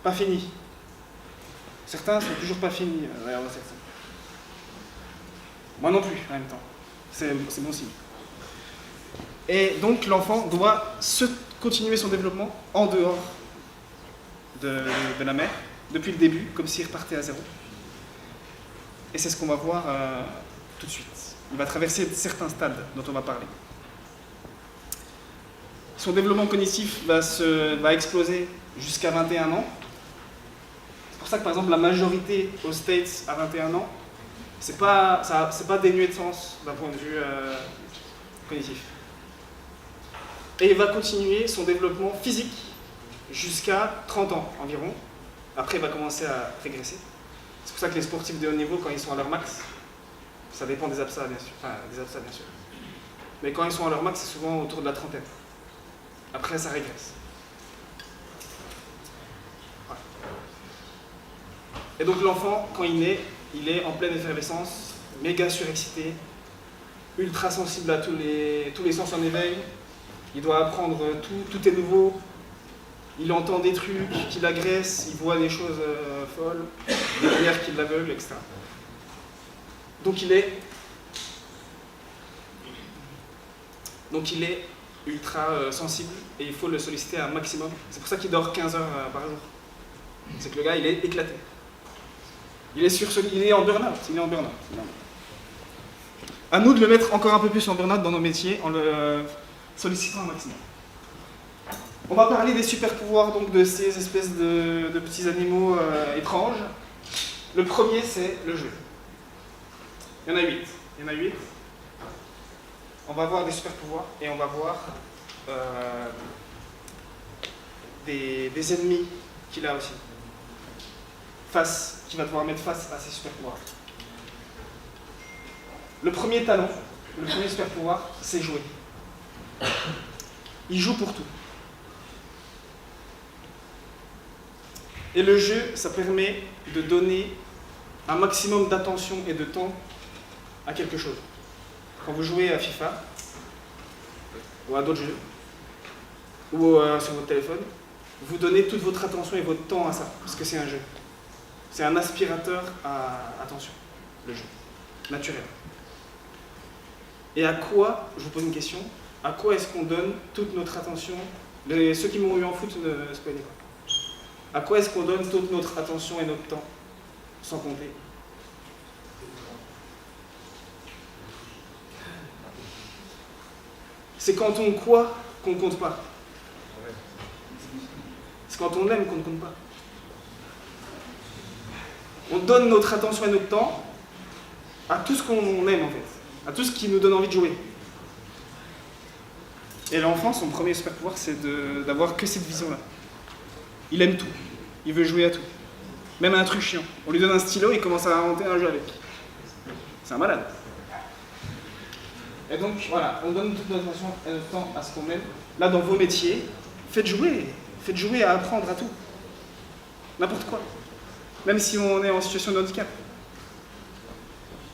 pas fini. Certains sont toujours pas finis, moi non plus en même temps, c'est bon signe. Et donc l'enfant doit continuer son développement en dehors de la mère, depuis le début, comme s'il repartait à zéro. Et c'est ce qu'on va voir tout de suite. Il va traverser certains stades dont on va parler. Son développement cognitif va exploser jusqu'à 21 ans. C'est pour ça que par exemple la majorité aux States à 21 ans, c'est pas dénué de sens d'un point de vue cognitif. Et il va continuer son développement physique jusqu'à 30 ans environ. Après, il va commencer à régresser. C'est pour ça que les sportifs de haut niveau, quand ils sont à leur max, ça dépend des APSA bien sûr, mais quand ils sont à leur max, c'est souvent autour de la trentaine. Après, ça régresse. Voilà. Et donc l'enfant, quand il naît, il est en pleine effervescence, méga surexcité, ultra sensible à tous les sens en éveil. Il doit apprendre tout est nouveau. Il entend des trucs qui l'agressent, il voit des choses folles, des lumières qui l'aveuglent, etc. Donc il est ultra sensible et il faut le solliciter un maximum. C'est pour ça qu'il dort 15 heures par jour. C'est que le gars, il est éclaté. Il est en burn-out. À nous de le mettre encore un peu plus en burn-out dans nos métiers en le sollicitant un maximum. On va parler des super pouvoirs donc de ces espèces de petits animaux étranges. Le premier, c'est le jeu. Il y en a 8. Il y en a 8. On va voir des super pouvoirs et on va voir des ennemis qu'il a aussi. Qui va devoir mettre face à ces super pouvoirs. Le premier talent, le premier super pouvoir, c'est jouer. Il joue pour tout. Et le jeu, ça permet de donner un maximum d'attention et de temps à quelque chose. Quand vous jouez à FIFA, ou à d'autres jeux, ou sur votre téléphone, vous donnez toute votre attention et votre temps à ça, parce que c'est un jeu. C'est un aspirateur à attention, le jeu, naturel. Et à quoi, je vous pose une question, à quoi est-ce qu'on donne toute notre attention? Ceux qui m'ont eu en foot ne spoilez pas. À quoi est-ce qu'on donne toute notre attention et notre temps, sans compter? C'est quand on croit qu'on ne compte pas. C'est quand on aime qu'on ne compte pas. On donne notre attention et notre temps à tout ce qu'on aime en fait, à tout ce qui nous donne envie de jouer. Et l'enfant, son premier super pouvoir, c'est d'avoir que cette vision-là. Il aime tout, il veut jouer à tout. Même à un truc chiant. On lui donne un stylo, il commence à inventer un jeu avec. C'est un malade. Et donc voilà, on donne toute notre attention et notre temps à ce qu'on aime. Là, dans vos métiers, faites jouer à apprendre à tout. N'importe quoi. Même si on est en situation de handicap.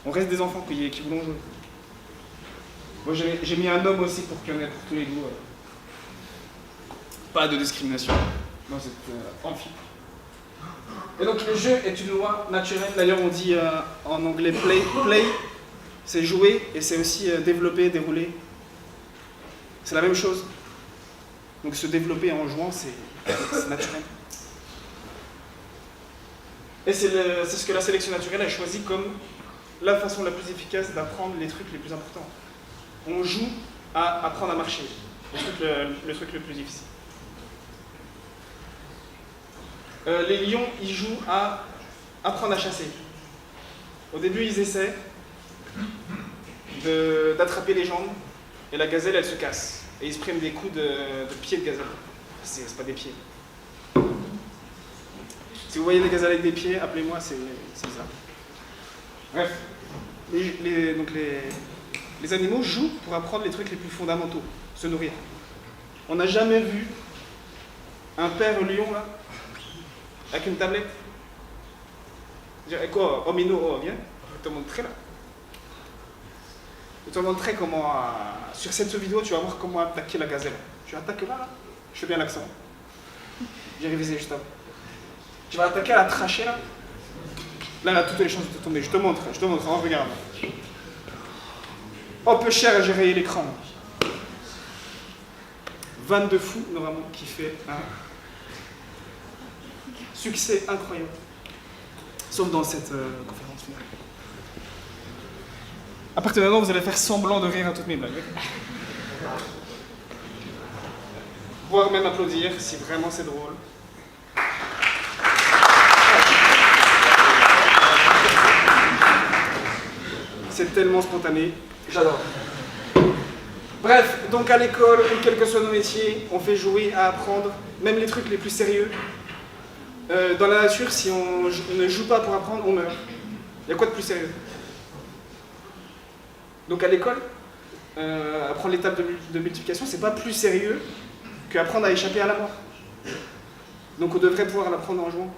On reste des enfants qui voulons jouer. Bon, j'ai mis un homme aussi pour qu'il y en ait pour tous les goûts. Pas de discrimination dans cette amphi. Et donc le jeu est une loi naturelle. D'ailleurs, on dit en anglais play, c'est jouer et c'est aussi développer, dérouler. C'est la même chose. Donc se développer en jouant, c'est naturel. Et c'est ce que la sélection naturelle a choisi comme la façon la plus efficace d'apprendre les trucs les plus importants. On joue à apprendre à marcher, le truc le plus difficile. Les lions, ils jouent à apprendre à chasser. Au début, ils essaient d'attraper les jambes, et la gazelle, elle se casse. Et ils se prennent des coups de pieds de gazelle. C'est pas des pieds. Si vous voyez des gazelles avec des pieds, appelez-moi, c'est ça. Bref, les animaux jouent pour apprendre les trucs les plus fondamentaux, se nourrir. On n'a jamais vu un père lion là, avec une tablette. Je dirais quoi, Omino, viens, je te montrerai là. Je te montrerai comment, sur cette vidéo, tu vas voir comment attaquer la gazelle. Tu attaques là, je fais bien l'accent. J'ai révisé juste avant. Tu vas attaquer à la trachée là. Là, elle a toutes les chances de tomber. Je te montre, hein, regarde. Oh, peu cher, j'ai rayé l'écran. Van de fou, normalement, qui fait un succès incroyable. Sauf dans cette conférence finale. À partir de maintenant, vous allez faire semblant de rire à toutes mes blagues. Voire même applaudir si vraiment c'est drôle. C'est tellement spontané, j'adore. Bref, donc à l'école, ou quels que soient nos métiers, on fait jouer à apprendre, même les trucs les plus sérieux. Dans la nature, si on ne joue pas pour apprendre, on meurt. Il y a quoi de plus sérieux? Donc à l'école, apprendre l'étape de multiplication, c'est pas plus sérieux qu'apprendre à échapper à la mort. Donc on devrait pouvoir l'apprendre en jouant.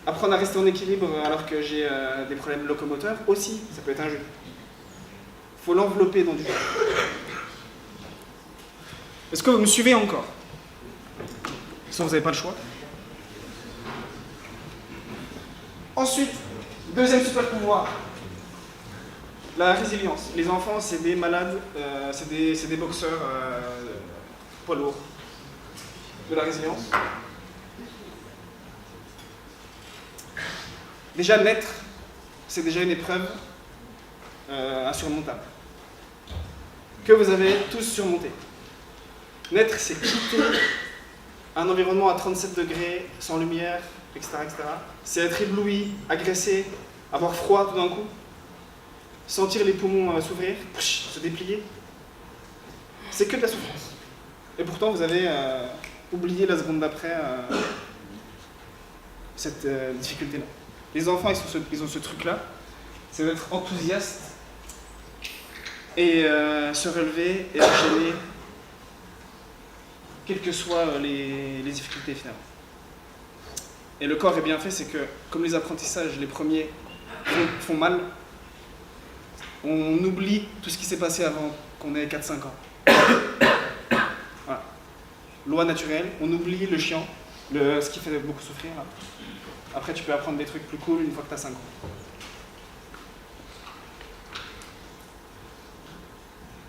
Apprendre à rester en équilibre alors que j'ai des problèmes locomoteurs, aussi, ça peut être un jeu. Il faut l'envelopper dans du jeu. Est-ce que vous me suivez encore? Sinon vous n'avez pas le choix. Ensuite, deuxième super pouvoir, la résilience. Les enfants, c'est des malades, c'est des boxeurs poids lourds. De la résilience. Déjà naître, c'est déjà une épreuve insurmontable, que vous avez tous surmonté. Naître, c'est quitter un environnement à 37 degrés, sans lumière, etc. C'est être ébloui, agressé, avoir froid tout d'un coup, sentir les poumons s'ouvrir, se déplier. C'est que de la souffrance. Et pourtant, vous avez oublié la seconde d'après cette difficulté-là. Les enfants, ils ont ce truc-là, c'est d'être enthousiaste et se relever et enchaîner, quelles que soient les difficultés finalement. Et le corps est bien fait, c'est que comme les apprentissages, les premiers, font mal, on oublie tout ce qui s'est passé avant qu'on ait 4-5 ans. Voilà. Loi naturelle, on oublie le chiant, ce qui fait beaucoup souffrir. Là. Après, tu peux apprendre des trucs plus cool une fois que tu as 5 ans.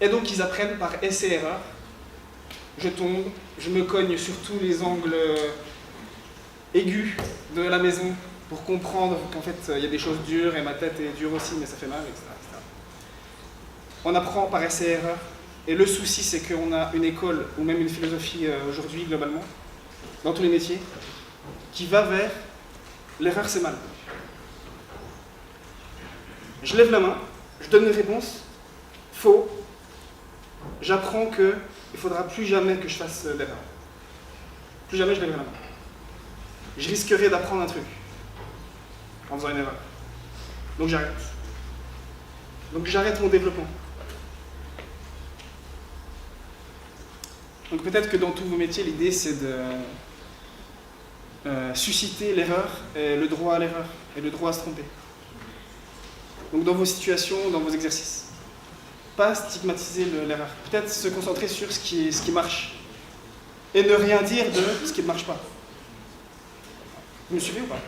Et donc, ils apprennent par essai-erreur. Je tombe, je me cogne sur tous les angles aigus de la maison pour comprendre qu'en fait, il y a des choses dures et ma tête est dure aussi, mais ça fait mal, etc. On apprend par essai-erreur. Et le souci, c'est qu'on a une école, ou même une philosophie aujourd'hui, globalement, dans tous les métiers, qui va vers l'erreur, c'est mal. Je lève la main, je donne une réponse, faux. J'apprends qu'il ne faudra plus jamais que je fasse l'erreur. Plus jamais je lèverai la main. Je risquerai d'apprendre un truc en faisant une erreur. Donc j'arrête. Donc j'arrête mon développement. Donc peut-être que dans tous vos métiers, l'idée c'est de susciter l'erreur et le droit à l'erreur et le droit à se tromper. Donc dans vos situations, dans vos exercices. Pas stigmatiser l'erreur. Peut-être se concentrer sur ce qui marche. Et ne rien dire de ce qui ne marche pas. Vous me suivez ou pas?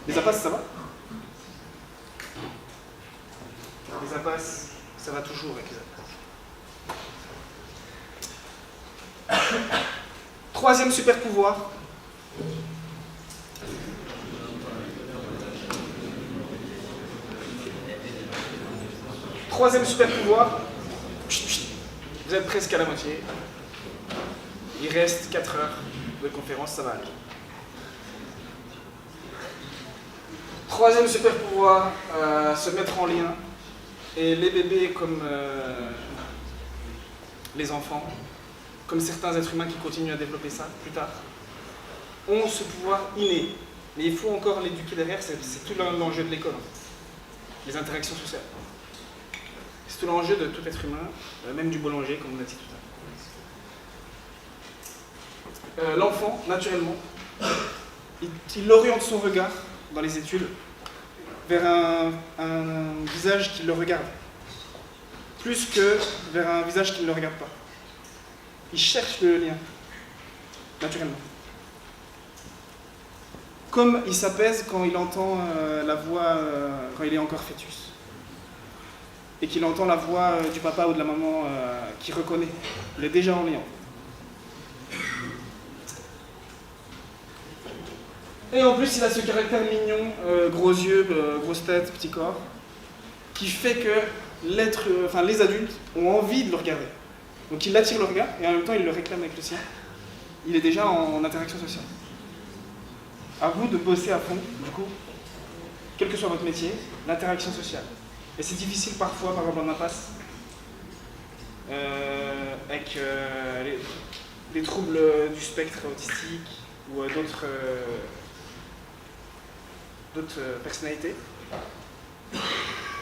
Les APAS, ça va? Les APAS, ça va toujours avec les APAS. Troisième super pouvoir. Troisième super pouvoir. Vous êtes presque à la moitié. Il reste 4 heures de conférence, ça va aller. Troisième super pouvoir, se mettre en lien. Et les bébés comme les enfants, comme certains êtres humains qui continuent à développer ça plus tard, ont ce pouvoir inné. Mais il faut encore l'éduquer derrière, c'est tout l'enjeu de l'école. Les interactions sociales. C'est tout l'enjeu de tout être humain, même du boulanger, comme on a dit tout à l'heure. L'enfant, naturellement, il oriente son regard dans les études vers un visage qui le regarde, plus que vers un visage qui ne le regarde pas. Il cherche le lien, naturellement. Comme il s'apaise quand il entend la voix, quand il est encore fœtus. Et qu'il entend la voix du papa ou de la maman qu'il reconnaît. Il est déjà en lien. Et en plus, il a ce caractère mignon, gros yeux, grosse tête, petit corps, qui fait que les adultes ont envie de le regarder. Donc il attire le regard et en même temps il le réclame avec le sien. Il est déjà en interaction sociale. À vous de bosser à fond, du coup, quel que soit votre métier, l'interaction sociale. Et c'est difficile parfois, par exemple en impasse, avec les troubles du spectre autistique ou d'autres personnalités.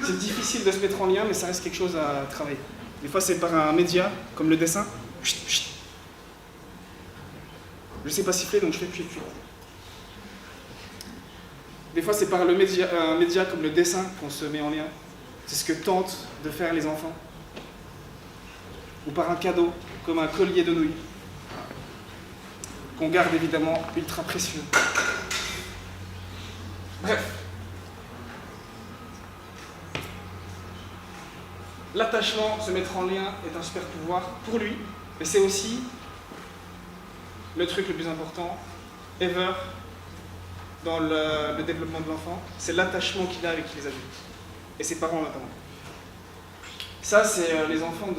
C'est difficile de se mettre en lien, mais ça reste quelque chose à travailler. Des fois, c'est par un média, comme le dessin. Je ne sais pas siffler, donc je fais puis. Des fois, c'est par un média comme le dessin qu'on se met en lien. C'est ce que tentent de faire les enfants. Ou par un cadeau, comme un collier de nouilles, qu'on garde évidemment ultra précieux. Bref. L'attachement, se mettre en lien, est un super pouvoir pour lui, et c'est aussi le truc le plus important, ever, dans le développement de l'enfant, c'est l'attachement qu'il a avec les adultes. et ses parents notamment. Ça, c'est les enfants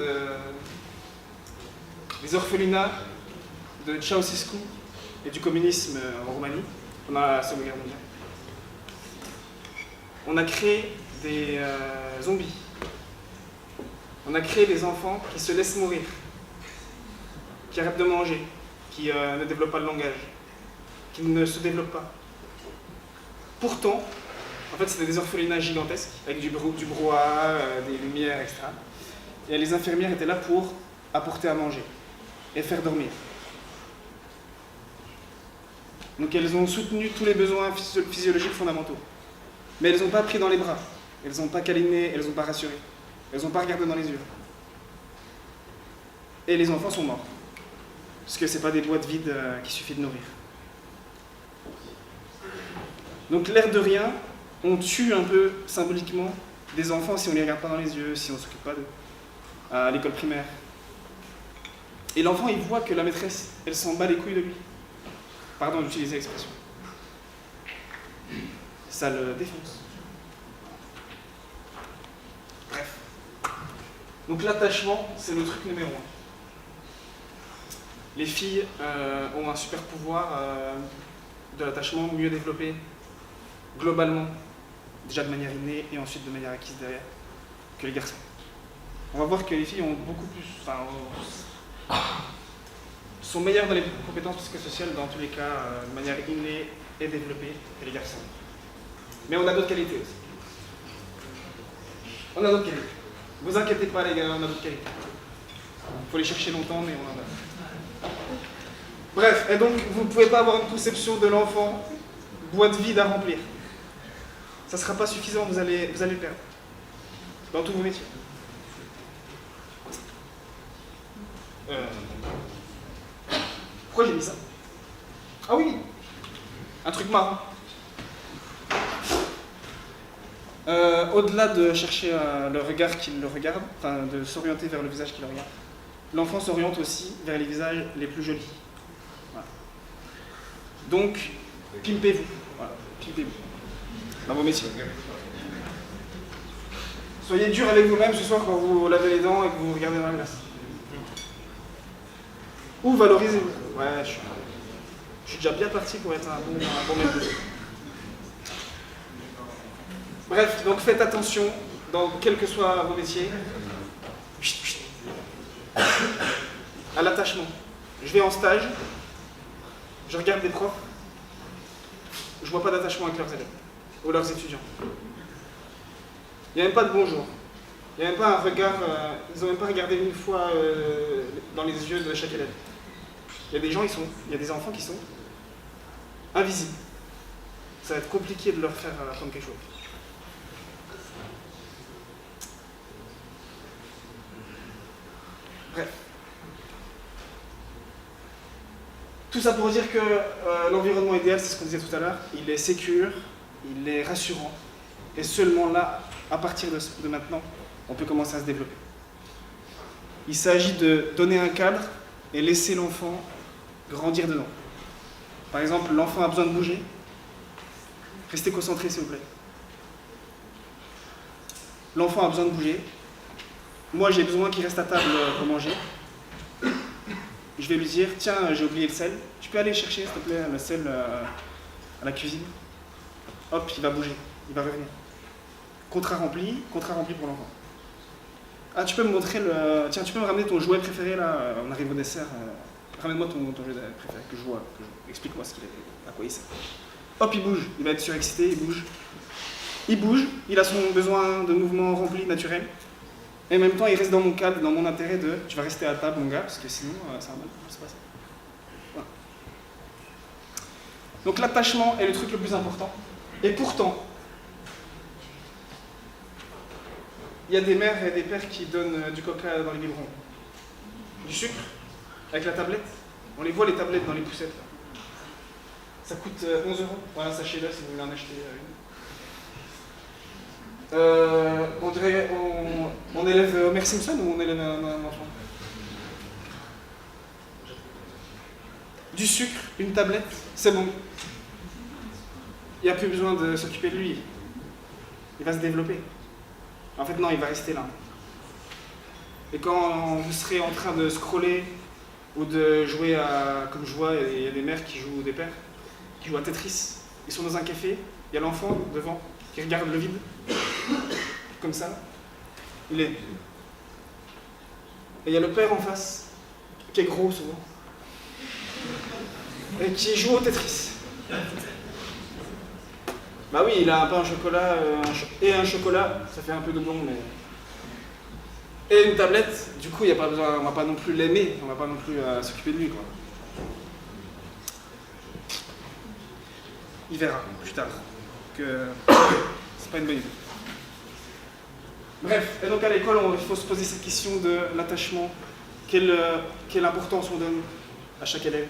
des orphelinats de Ceausescu et du communisme en Roumanie pendant la Seconde Guerre mondiale. On a créé des zombies. On a créé des enfants qui se laissent mourir, qui arrêtent de manger, qui ne développent pas le langage, qui ne se développent pas. Pourtant, en fait, c'était des orphelinats gigantesques, avec du brouhaha, des lumières, etc. Et les infirmières étaient là pour apporter à manger et faire dormir. Donc elles ont soutenu tous les besoins physiologiques fondamentaux. Mais elles n'ont pas pris dans les bras, elles n'ont pas câliné, elles n'ont pas rassuré, elles n'ont pas regardé dans les yeux. Et les enfants sont morts. Parce que ce n'est pas des boîtes vides qu'il suffit de nourrir. Donc l'air de rien, on tue un peu symboliquement des enfants si on ne les regarde pas dans les yeux, si on ne s'occupe pas d'eux, à l'école primaire. Et l'enfant, il voit que la maîtresse, elle s'en bat les couilles de lui. Pardon d'utiliser l'expression. Ça le défonce. Bref. Donc l'attachement, c'est le truc numéro 1. Les filles ont un super pouvoir de l'attachement mieux développé, globalement, déjà de manière innée et ensuite de manière acquise derrière, que les garçons. On va voir que les filles ont beaucoup plus, sont meilleures dans les compétences psychosociales dans tous les cas, de manière innée et développée que les garçons. Mais on a d'autres qualités aussi. On a d'autres qualités. Vous inquiétez pas les gars, on a d'autres qualités. Il faut les chercher longtemps, mais on en a. Bref, et donc vous ne pouvez pas avoir une conception de l'enfant boîte vide à remplir. Ça ne sera pas suffisant, vous allez le perdre. Dans tous vos métiers. Pourquoi j'ai mis ça? Ah oui, un truc marrant. Au-delà de chercher le regard qui le regarde, enfin de s'orienter vers le visage qui le regarde, l'enfant s'oriente aussi vers les visages les plus jolis. Voilà. Donc, pimpez-vous. Voilà, pimpez-vous. Dans vos métiers. Soyez dur avec vous-même ce soir quand vous lavez les dents et que vous regardez dans la glace. Ou valorisez-vous. Ouais, je suis déjà bien parti pour être un bon maître de jeu. Bref, donc faites attention, dans quels que soient vos métiers, à l'attachement. Je vais en stage, je regarde des profs, je vois pas d'attachement avec leurs élèves ou leurs étudiants. Il n'y a même pas de bonjour. Il n'y a même pas un regard, ils n'ont même pas regardé une fois dans les yeux de chaque élève. Il y a des gens, il y a des enfants qui sont invisibles. Ça va être compliqué de leur faire apprendre quelque chose. Bref. Tout ça pour dire que l'environnement idéal, c'est ce qu'on disait tout à l'heure, il est sécure, il est rassurant. Et seulement là, à partir de maintenant, on peut commencer à se développer. Il s'agit de donner un cadre et laisser l'enfant grandir dedans. Par exemple, l'enfant a besoin de bouger. Restez concentrés, s'il vous plaît. L'enfant a besoin de bouger. Moi, j'ai besoin qu'il reste à table pour manger. Je vais lui dire, tiens, j'ai oublié le sel. Tu peux aller chercher, s'il te plaît, le sel à la cuisine. Hop, il va bouger, il va revenir. Contrat rempli pour l'enfant. Ah, tu peux me montrer le... Tiens, tu peux me ramener ton jouet préféré, là, on arrive au dessert. Ramène-moi ton jouet préféré, que je vois. Explique-moi à quoi il sert. Hop, il bouge, il va être surexcité, il bouge. Il bouge, il a son besoin de mouvement rempli, naturel. Et en même temps, il reste dans mon cadre, dans mon intérêt de « tu vas rester à table, mon gars, parce que sinon, ça va mal se passer. » Voilà. Donc l'attachement est le truc le plus important. Et pourtant, il y a des mères et des pères qui donnent du coca dans les biberons. Du sucre, avec la tablette. On les voit, les tablettes dans les poussettes. Là. Ça coûte 11 €. Voilà, sachez-le si vous voulez en acheter une. On dirait, on élève Homer Simpson ou on élève un enfant? Du sucre, une tablette, c'est bon. Il n'y a plus besoin de s'occuper de lui. Il va se développer. En fait, non, il va rester là. Et quand vous serez en train de scroller ou de jouer à, comme je vois, il y a des mères qui jouent, ou des pères, qui jouent à Tetris, ils sont dans un café, il y a l'enfant devant qui regarde le vide, comme ça, il est. Et il y a le père en face, qui est gros souvent, et qui joue au Tetris. Bah oui, il a un pain au chocolat et un chocolat, ça fait un peu doublon, mais... Et une tablette, du coup, y a pas besoin, on va pas non plus l'aimer, on va pas non plus s'occuper de lui, quoi. Il verra plus tard que c'est pas une bonne idée. Bref, et donc à l'école, il faut se poser cette question de l'attachement. Quelle importance on donne à chaque élève,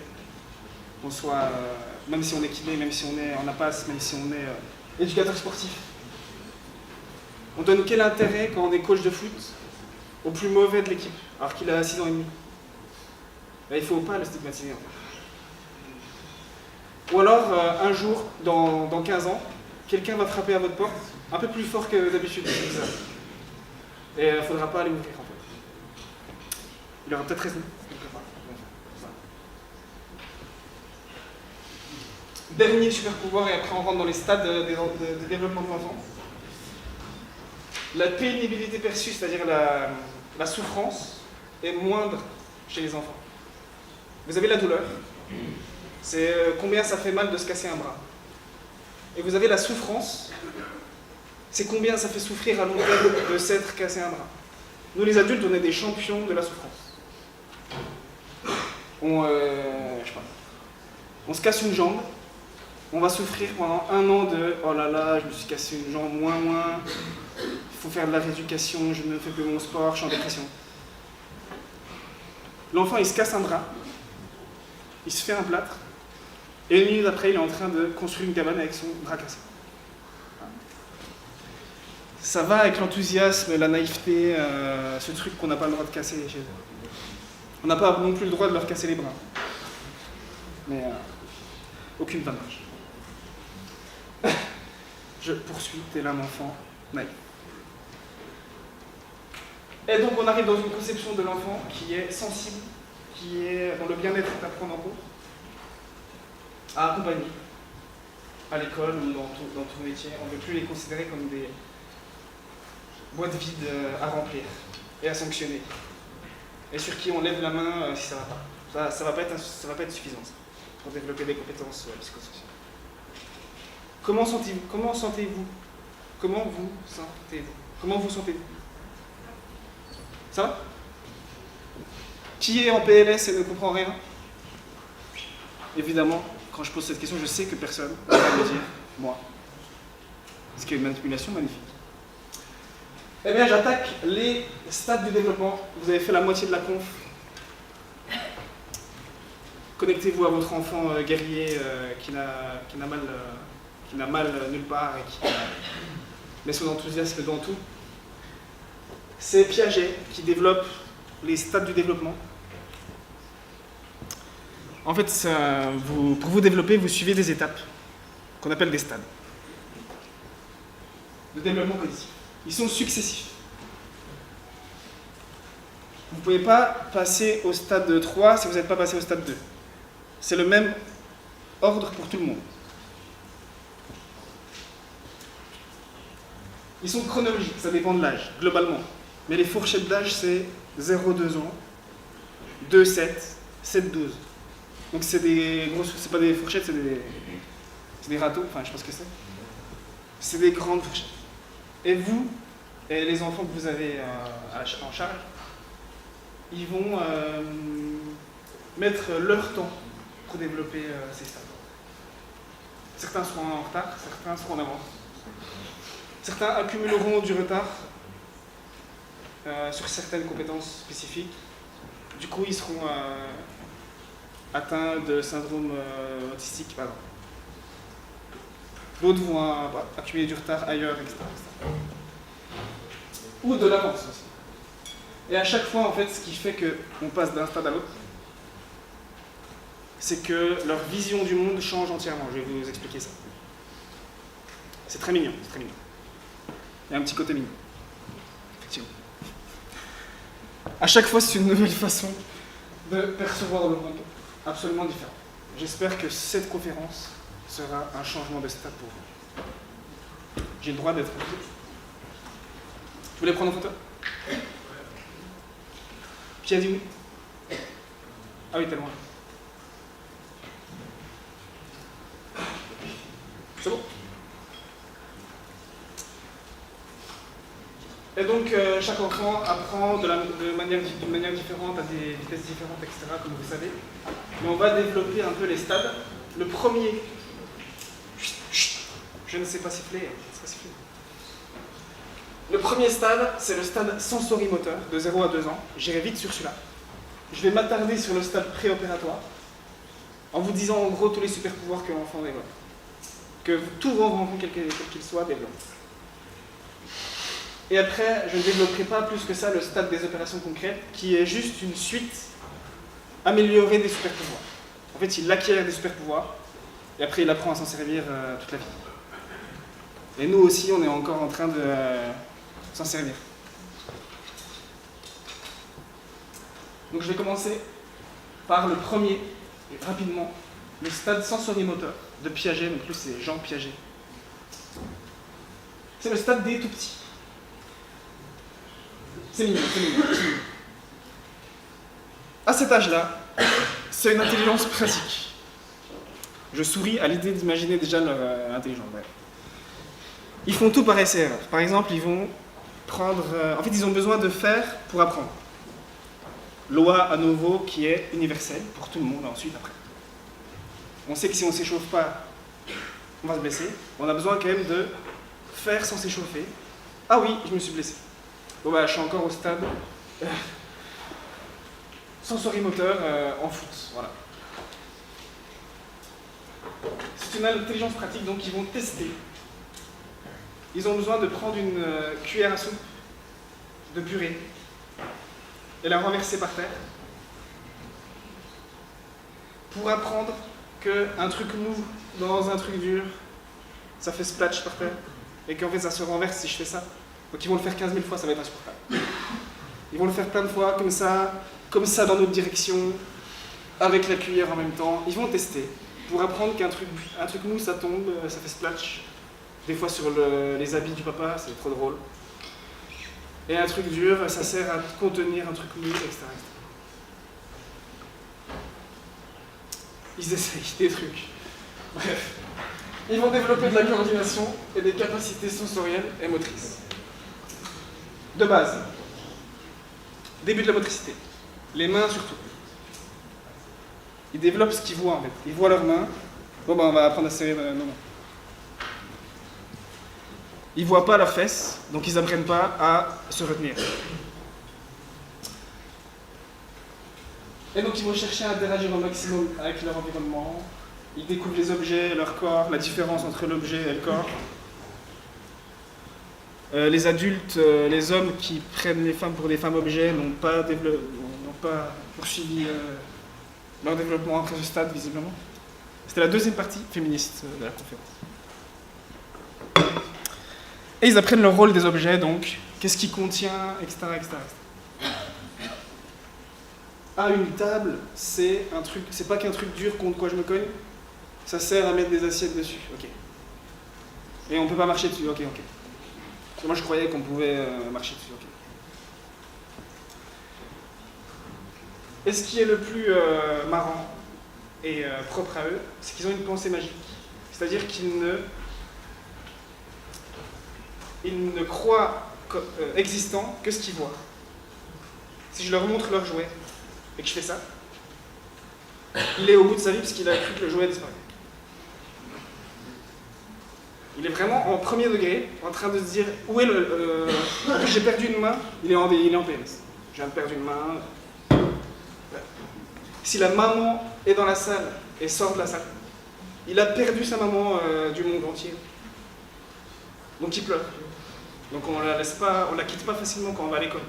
qu'on soit, même si on est kiné, même si on est en APAS, même si on est éducateur sportif. On donne quel intérêt quand on est coach de foot au plus mauvais de l'équipe, alors qu'il a 6 ans et demi. Là, il ne faut pas le stigmatiser. Ou alors, un jour, dans 15 ans, quelqu'un va frapper à votre porte, un peu plus fort que d'habitude, c'est bizarre. Et il ne faudra pas aller ouvrir, en fait. Il aura peut-être raison. Dernier super pouvoir, et après on rentre dans les stades de développement de l'enfant. La pénibilité perçue, c'est-à-dire la souffrance, est moindre chez les enfants. Vous avez la douleur, c'est combien ça fait mal de se casser un bras. Et vous avez la souffrance, c'est combien ça fait souffrir à long terme de s'être cassé un bras. Nous les adultes, on est des champions de la souffrance. On se casse une jambe, on va souffrir pendant 1 an de « oh là là, je me suis cassé une jambe, moins, il faut faire de la rééducation, je ne fais plus mon sport, je suis en dépression ». L'enfant, il se casse un bras, il se fait un plâtre, et 1 minute après, il est en train de construire une cabane avec son bras cassé. Ça va avec l'enthousiasme, la naïveté, ce truc qu'on n'a pas le droit de casser chez eux. On n'a pas non plus le droit de leur casser les bras. Mais aucune dommage. Je poursuis, t'es là, mon enfant, naïf. Et donc on arrive dans une conception de l'enfant qui est sensible, qui est dont le bien-être est à prendre en compte, à accompagner, à l'école ou dans tout métier. On ne veut plus les considérer comme des boîtes vides à remplir et à sanctionner. Et sur qui on lève la main si ça ne va pas. Ça va pas être suffisant ça, pour développer des compétences psychosociales. Comment sentez-vous? Comment vous sentez-vous? Comment vous sentez-vous? Ça va? Qui est en PLS et ne comprend rien? Évidemment, quand je pose cette question, je sais que personne ne va me dire moi. Ce qui est une manipulation magnifique. Eh bien, j'attaque les stades du développement. Vous avez fait la moitié de la conf. Connectez-vous à votre enfant guerrier qui n'a mal nulle part et qui met son enthousiasme dans tout. C'est Piaget qui développe les stades du développement. En fait, pour vous développer, vous suivez des étapes qu'on appelle des stades de développement cognitif. Ils sont successifs. Vous ne pouvez pas passer au stade 3 si vous n'êtes pas passé au stade 2. C'est le même ordre pour tout le monde. Ils sont chronologiques, ça dépend de l'âge, globalement. Mais les fourchettes d'âge, c'est 0-2 ans, 2-7, 7-12. Donc c'est des grosses, c'est pas des fourchettes, c'est des râteaux, enfin je sais pas ce que c'est. C'est des grandes fourchettes. Et vous, et les enfants que vous avez en charge, ils vont mettre leur temps pour développer ces stades. Certains seront en retard, certains seront en avance. Certains accumuleront du retard sur certaines compétences spécifiques. Du coup, ils seront atteints de syndrome autistique, par exemple. D'autres vont accumuler du retard ailleurs, etc. Ou de l'avance aussi. Et à chaque fois, en fait, ce qui fait qu'on passe d'un stade à l'autre, c'est que leur vision du monde change entièrement. Je vais vous expliquer ça. C'est très mignon, c'est très mignon. Il y a un petit côté mignon. À chaque fois, c'est une nouvelle façon de percevoir le monde, absolument différent. J'espère que cette conférence sera un changement de stade pour vous. J'ai le droit d'être pris. Vous voulez prendre en photo? Qui a dit oui? Ah oui, tellement. C'est bon? Et donc, chaque enfant apprend d'une manière différente, à des vitesses différentes, etc., comme vous savez. Mais on va développer un peu les stades. Le premier, je ne sais pas siffler. Le premier stade, c'est le stade sensorimoteur, de 0 à 2 ans. J'irai vite sur celui-là. Je vais m'attarder sur le stade préopératoire, en vous disant en gros tous les super pouvoirs que l'enfant développe. Que tout enfant, quel qu'il soit, développe. Et après, je ne développerai pas plus que ça le stade des opérations concrètes, qui est juste une suite améliorée des super pouvoirs. En fait, il acquiert des super pouvoirs, et après il apprend à s'en servir toute la vie. Et nous aussi, on est encore en train de s'en servir. Donc je vais commencer par le premier, rapidement, le stade sensorimoteur de Piaget, donc plus c'est Jean Piaget. C'est le stade des tout petits. C'est mignon, c'est mignon. À cet âge-là, c'est une intelligence pratique. Je souris à l'idée d'imaginer déjà leur intelligence. Ouais. Ils font tout par essai-erreur. Par exemple, ils vont prendre... en fait, ils ont besoin de faire pour apprendre. Loi à nouveau qui est universelle pour tout le monde, ensuite, après. On sait que si on ne s'échauffe pas, on va se blesser. On a besoin quand même de faire sans s'échauffer. Ah oui, je me suis blessé. Bon bah, je suis encore au stade sensorimoteur en foot, voilà. C'est une intelligence pratique, donc ils vont tester. Ils ont besoin de prendre une cuillère à soupe de purée et la renverser par terre pour apprendre qu'un truc mou dans un truc dur, ça fait splash par terre et qu'en fait ça se renverse si je fais ça. Donc ils vont le faire 15 000 fois, ça va être insupportable. Ils vont le faire plein de fois, comme ça dans notre direction, avec la cuillère en même temps. Ils vont tester pour apprendre qu'un truc mou, ça tombe, ça fait splash. Des fois sur les habits du papa, c'est trop drôle. Et un truc dur, ça sert à contenir un truc mou, etc. Ils essayent des trucs. Bref. Ils vont développer de la coordination et des capacités sensorielles et motrices. De base. Début de la motricité. Les mains surtout. Ils développent ce qu'ils voient en fait. Ils voient leurs mains. Bon ben on va apprendre à serrer nos mains. Ils voient pas leurs fesses, donc ils n'apprennent pas à se retenir. Et donc ils vont chercher à interagir au maximum avec leur environnement. Ils découvrent les objets, leur corps, la différence entre l'objet et le corps. Les adultes, les hommes qui prennent les femmes pour des femmes objets n'ont pas poursuivi leur développement après ce stade, visiblement. C'était la deuxième partie féministe de la conférence. Et ils apprennent le rôle des objets, donc, qu'est-ce qu'il contient, etc., etc. Ah, une table, c'est un truc, c'est pas qu'un truc dur contre quoi je me cogne, ça sert à mettre des assiettes dessus, ok. Et on peut pas marcher dessus, ok. Parce que moi je croyais qu'on pouvait marcher dessus, ok. Et ce qui est le plus marrant et propre à eux, c'est qu'ils ont une pensée magique. C'est-à-dire qu'ils ne croient existant que ce qu'ils voient. Si je leur montre leur jouet et que je fais ça, il est au bout de sa vie parce qu'il a cru que le jouet disparaît. Il est vraiment en premier degré, en train de se dire où est le. J'ai perdu une main, il est en PMS. Je viens de perdre une main. Si la maman est dans la salle et sort de la salle, il a perdu sa maman du monde entier. Donc il pleure. Donc on la quitte pas facilement quand on va à l'école.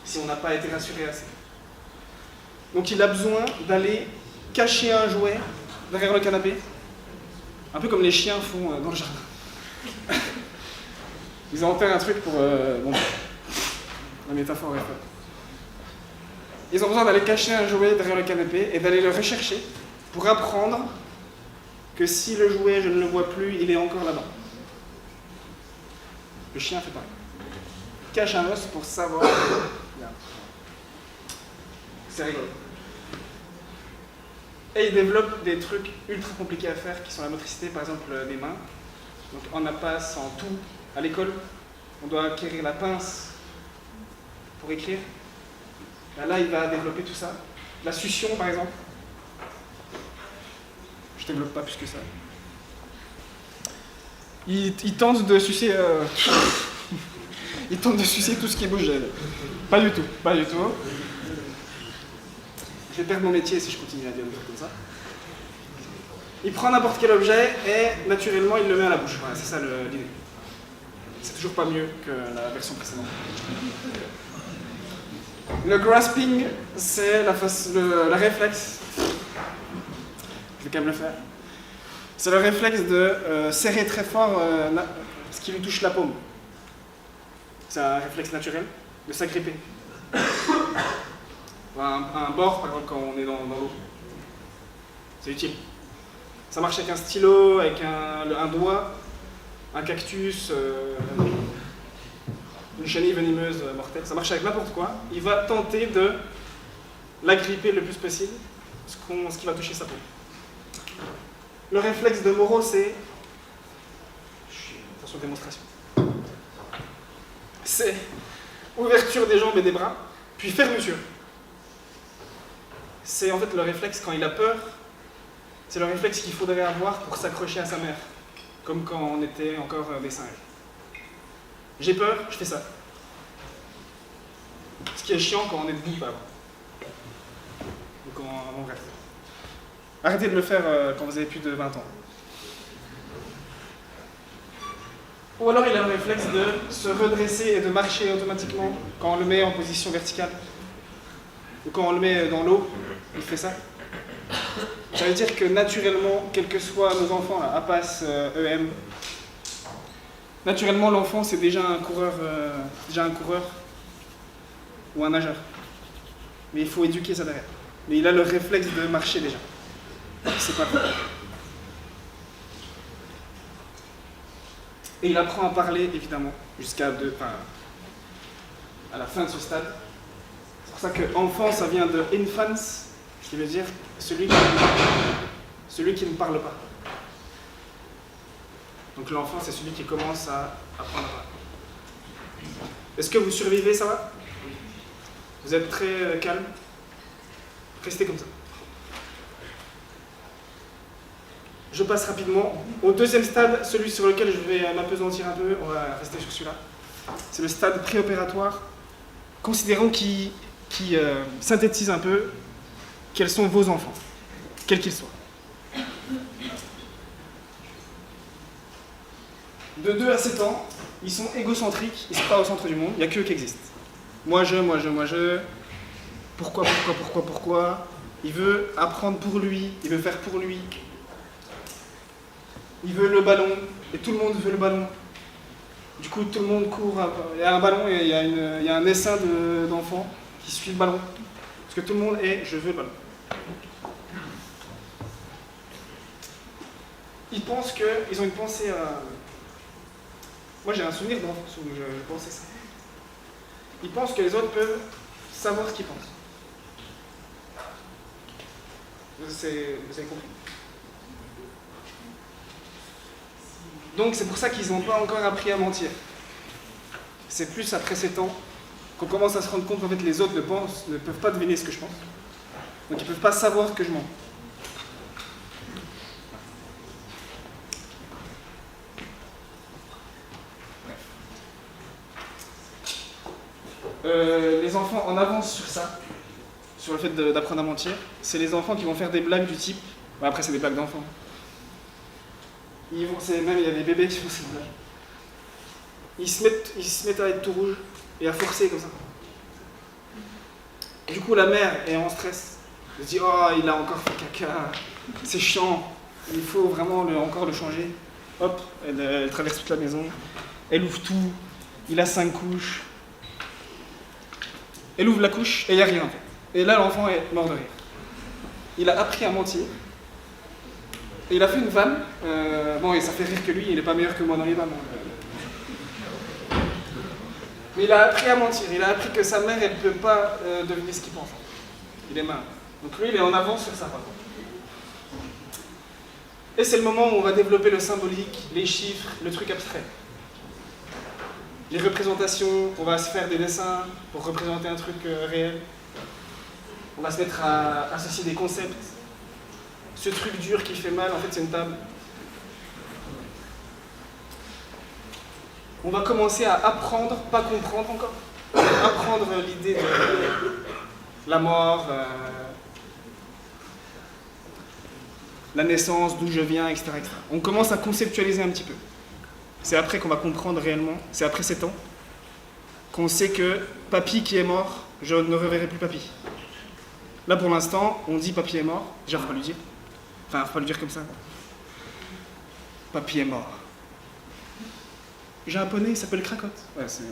Si on n'a pas été rassuré assez. Donc il a besoin d'aller cacher un jouet derrière le canapé. Un peu comme les chiens font dans le jardin. Ils ont inventé un truc pour... bon, la métaphore est faite. Ils ont besoin d'aller cacher un jouet derrière le canapé et d'aller le rechercher pour apprendre que si le jouet, je ne le vois plus, il est encore là-bas. Le chien fait pareil. Il cache un os pour savoir... C'est rigolo. Et ils développent des trucs ultra compliqués à faire qui sont la motricité, par exemple des mains. Donc en APAS, en tout, à l'école, on doit acquérir la pince pour écrire. Là, il va développer tout ça. La succion, par exemple. Je développe pas plus que ça. Il tente de sucer... il tente de sucer tout ce qui bouge. Pas du tout, pas du tout. Je vais perdre mon métier si je continue à dire des trucs comme ça. Il prend n'importe quel objet et naturellement il le met à la bouche. Voilà, c'est ça l'idée. C'est toujours pas mieux que la version précédente. Le grasping, c'est le réflexe. Je vais quand même le faire. C'est le réflexe de serrer très fort ce qui lui touche la paume. C'est un réflexe naturel de s'agripper. Un bord, par exemple, quand on est dans l'eau. C'est utile. Ça marche avec un stylo, avec un doigt, un cactus, une chenille venimeuse mortelle. Ça marche avec n'importe quoi. Il va tenter de l'agripper le plus possible, ce qui va toucher sa peau. Le réflexe de Moreau, c'est... Attention, démonstration. C'est ouverture des jambes et des bras, puis fermeture. C'est en fait le réflexe quand il a peur, c'est le réflexe qu'il faudrait avoir pour s'accrocher à sa mère, comme quand on était encore des singes. J'ai peur, je fais ça. Ce qui est chiant quand on est debout, pas avant. Ou quand on reste. Arrêtez de le faire quand vous avez plus de 20 ans. Ou alors il a le réflexe de se redresser et de marcher automatiquement quand on le met en position verticale. Ou quand on le met dans l'eau, il fait ça. Ça veut dire que naturellement, quels que soient nos enfants, là, APAS, EM, naturellement l'enfant c'est déjà un coureur ou un nageur. Mais il faut éduquer ça derrière. Mais il a le réflexe de marcher déjà. C'est pas grave. Et il apprend à parler évidemment jusqu'à à la fin de ce stade. C'est pour ça que enfant ça vient de infants, qui veut dire celui qui ne parle pas. Donc l'enfant c'est celui qui commence à apprendre à parler. Est-ce que vous survivez, ça va? Vous êtes très calme? Restez comme ça. Je passe rapidement au deuxième stade, celui sur lequel je vais m'apesantir un peu, on va rester sur celui-là. C'est le stade préopératoire. Considérons qu'il synthétise un peu quels sont vos enfants, quels qu'ils soient. De 2 à 7 ans, ils sont égocentriques, ils ne sont pas au centre du monde, il n'y a qu'eux qui existent. Moi je, pourquoi. Il veut apprendre pour lui, il veut faire pour lui. Il veut le ballon, et tout le monde veut le ballon. Du coup, tout le monde court. Il y a un ballon et il y a un essaim d'enfants qui suit le ballon. Parce que tout le monde est « je veux le ballon ». Ils pensent qu'ils ont une pensée à... Moi, j'ai un souvenir d'enfance où je pensais ça. Ils pensent que les autres peuvent savoir ce qu'ils pensent. Vous avez compris? Donc c'est pour ça qu'ils n'ont pas encore appris à mentir. C'est plus après 7 ans qu'on commence à se rendre compte qu'en fait les autres ne peuvent pas deviner ce que je pense. Donc ils ne peuvent pas savoir que je mens. Les enfants en avance sur ça, sur le fait d'apprendre à mentir, c'est les enfants qui vont faire des blagues du type... Bon, après c'est des blagues d'enfants. Même il y a des bébés qui font ces blagues. Ils se mettent à être tout rouges et à forcer comme ça. Du coup la mère est en stress. Elle se dit « Oh, il a encore fait caca, c'est chiant, il faut vraiment encore le changer. » Hop, elle traverse toute la maison. Elle ouvre tout, il a 5 couches. Elle ouvre la couche et il n'y a rien en fait. Et là, l'enfant est mort de rire. Il a appris à mentir. Et il a fait une vanne. Bon, et ça fait rire que lui, il n'est pas meilleur que moi dans les vannes. Mais il a appris à mentir. Il a appris que sa mère, elle ne peut pas devenir ce qu'il pense. Il est malin. Donc lui, il est en avance sur ça, par contre. Et c'est le moment où on va développer le symbolique, les chiffres, le truc abstrait. Les représentations, on va se faire des dessins pour représenter un truc réel. On va se mettre à associer des concepts. Ce truc dur qui fait mal, en fait, c'est une table. On va commencer à apprendre, pas comprendre encore, apprendre l'idée de la mort, la naissance, d'où je viens, etc., etc. On commence à conceptualiser un petit peu. C'est après qu'on va comprendre réellement, c'est après 7 ans, qu'on sait que papy qui est mort, je ne reverrai plus papy. Là pour l'instant, on dit papy est mort, déjà faut pas lui dire. Enfin, faut pas le dire comme ça. Papy est mort. J'ai un poney, il s'appelle Cracotte. Ouais, c'est...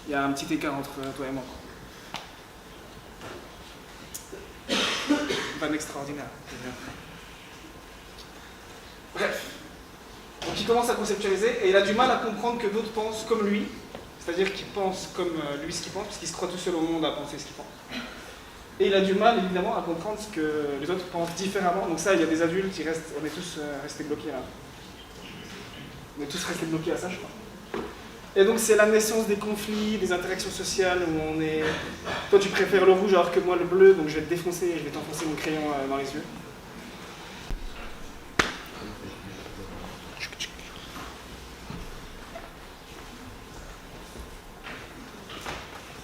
Il y a un petit écart entre toi et moi. Van extraordinaire. Bref. Donc il commence à conceptualiser et il a du mal à comprendre que d'autres pensent comme lui. C'est-à-dire qu'il pense comme lui ce qu'il pense, parce qu'il se croit tout seul au monde à penser ce qu'il pense. Et il a du mal, évidemment, à comprendre ce que les autres pensent différemment. Donc ça, il y a des adultes qui restent... On est tous restés bloqués là. On est tous restés bloqués à ça, je crois. Et donc c'est la naissance des conflits, des interactions sociales où on est... Toi, tu préfères le rouge alors que moi le bleu, donc je vais te défoncer et je vais t'enfoncer mon crayon dans les yeux.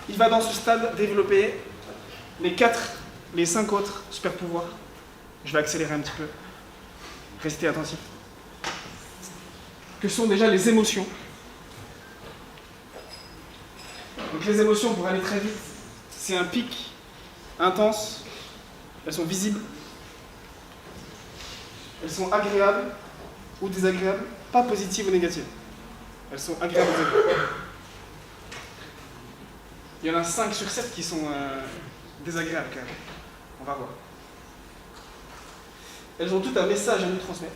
Il va dans ce stade développer les 5 autres super pouvoirs. Je vais accélérer un petit peu. Restez attentifs. Que sont déjà les émotions. Donc les émotions, pour aller très vite, c'est un pic intense. Elles sont visibles. Elles sont agréables ou désagréables, pas positives ou négatives. Elles sont agréables ou désagréables. Il y en a 5 sur 7 qui sont désagréables quand même. On va voir. Elles ont toutes un message à nous transmettre.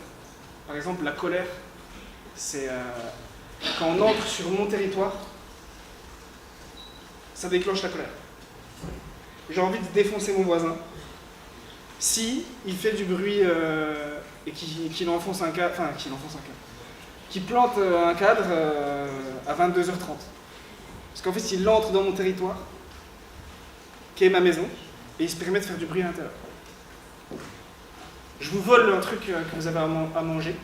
Par exemple, la colère, c'est quand on entre sur mon territoire, ça déclenche la colère. J'ai envie de défoncer mon voisin. Si il fait du bruit et qu'il enfonce un cadre, qu'il plante un cadre à 22h30. Parce qu'en fait, il entre dans mon territoire, qui est ma maison, et il se permet de faire du bruit à l'intérieur. Je vous vole un truc que vous avez à manger,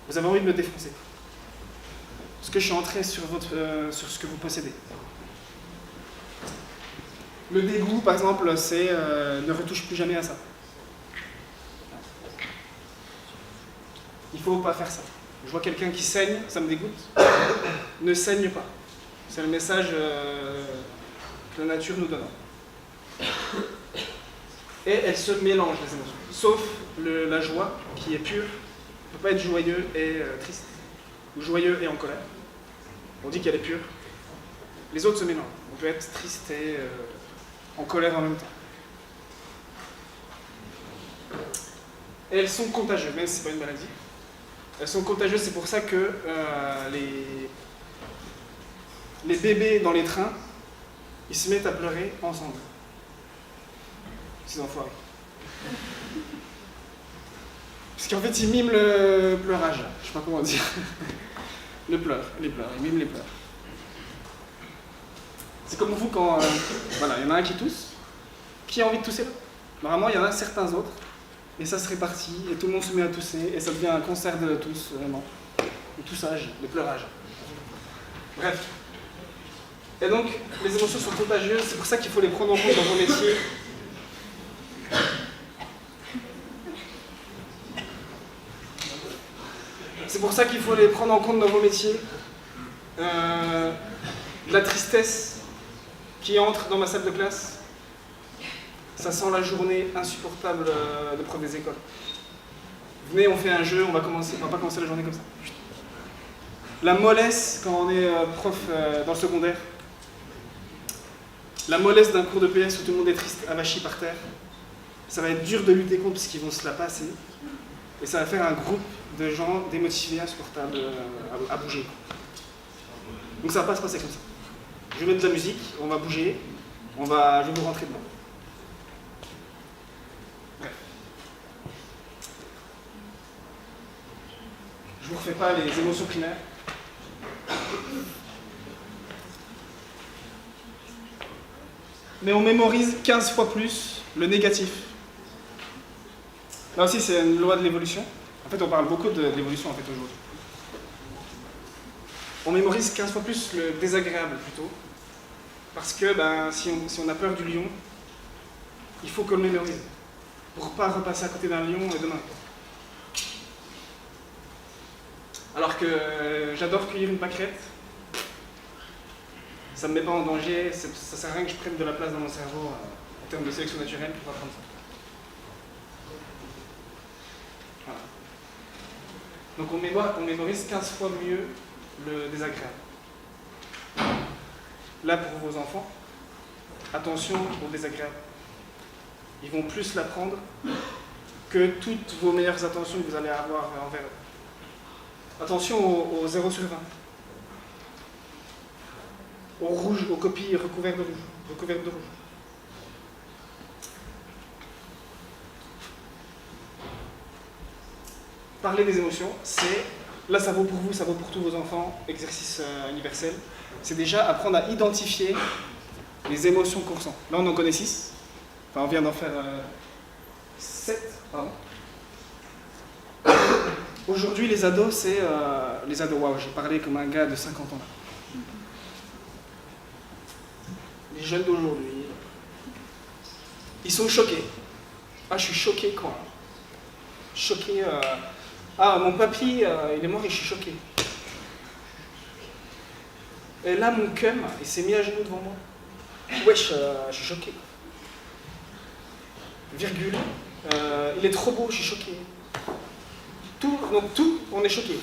vous avez envie de me défoncer. Parce que je suis entré sur ce que vous possédez. Le dégoût, par exemple, c'est ne retouche plus jamais à ça. Il ne faut pas faire ça. Je vois quelqu'un qui saigne, ça me dégoûte. Ne saigne pas. C'est le message que la nature nous donne. Et elles se mélangent, les émotions. Sauf la joie, qui est pure. On ne peut pas être joyeux et triste. Ou joyeux et en colère. On dit qu'elle est pure. Les autres se mélangent. On peut être triste et en colère en même temps. Et elles sont contagieuses, même si ce n'est pas une maladie. Elles sont contagieuses, c'est pour ça que les bébés dans les trains, ils se mettent à pleurer ensemble. Ces enfoirés. Parce qu'en fait, ils miment le pleurage. Je sais pas comment dire. Les pleurs, ils miment les pleurs. C'est comme vous quand... voilà, il y en a un qui tousse. Qui a envie de tousser là? Normalement, il y en a certains autres. Et ça se répartit, et tout le monde se met à tousser, et ça devient un concert de tous, vraiment. Le toussage, le pleurage. Bref. Et donc, les émotions sont contagieuses, c'est pour ça qu'il faut les prendre en compte dans vos métiers. C'est pour ça qu'il faut les prendre en compte dans vos métiers. La tristesse qui entre dans ma salle de classe, ça sent la journée insupportable de prof des écoles. Venez, on fait un jeu, on va pas commencer la journée comme ça. La mollesse quand on est prof dans le secondaire. La mollesse d'un cours de PS où tout le monde est triste, avachi par terre. Ça va être dur de lutter contre parce qu'ils vont se la passer. Et ça va faire un groupe de gens démotivés, insupportables à bouger. Donc ça va pas se passer comme ça. Je vais mettre de la musique, on va bouger, je vais vous rentrer dedans. Bref. Je vous refais pas les émotions primaires. Mais on mémorise 15 fois plus le négatif. Là aussi, c'est une loi de l'évolution. En fait, on parle beaucoup de l'évolution en fait, aujourd'hui. On mémorise 15 fois plus le désagréable, plutôt. Parce que si on a peur du lion, il faut qu'on le mémorise. Pour ne pas repasser à côté d'un lion demain. Alors que j'adore cueillir une pâquerette. Ça ne me met pas en danger, ça ne sert à rien que je prenne de la place dans mon cerveau en termes de sélection naturelle pour apprendre ça. Voilà. Donc on mémorise 15 fois mieux le désagréable. Là, pour vos enfants, attention au désagréable. Ils vont plus l'apprendre que toutes vos meilleures attentions que vous allez avoir envers eux. Attention au 0 sur 20. Au rouge, aux copies recouvertes de rouge. Parler des émotions, là ça vaut pour vous, ça vaut pour tous vos enfants, exercice universel, c'est déjà apprendre à identifier les émotions qu'on ressent. Là on en connaît 6, enfin on vient d'en faire 7, pardon. Aujourd'hui les ados, waouh, j'ai parlé comme un gars de 50 ans là. Les jeunes d'aujourd'hui, ils sont choqués. Ah, je suis choqué quoi. Choqué. Ah, mon papy, il est mort et je suis choqué. Et là, mon cum, il s'est mis à genoux devant moi. Wesh, je suis choqué. Virgule. Il est trop beau, je suis choqué. Donc tout, on est choqué.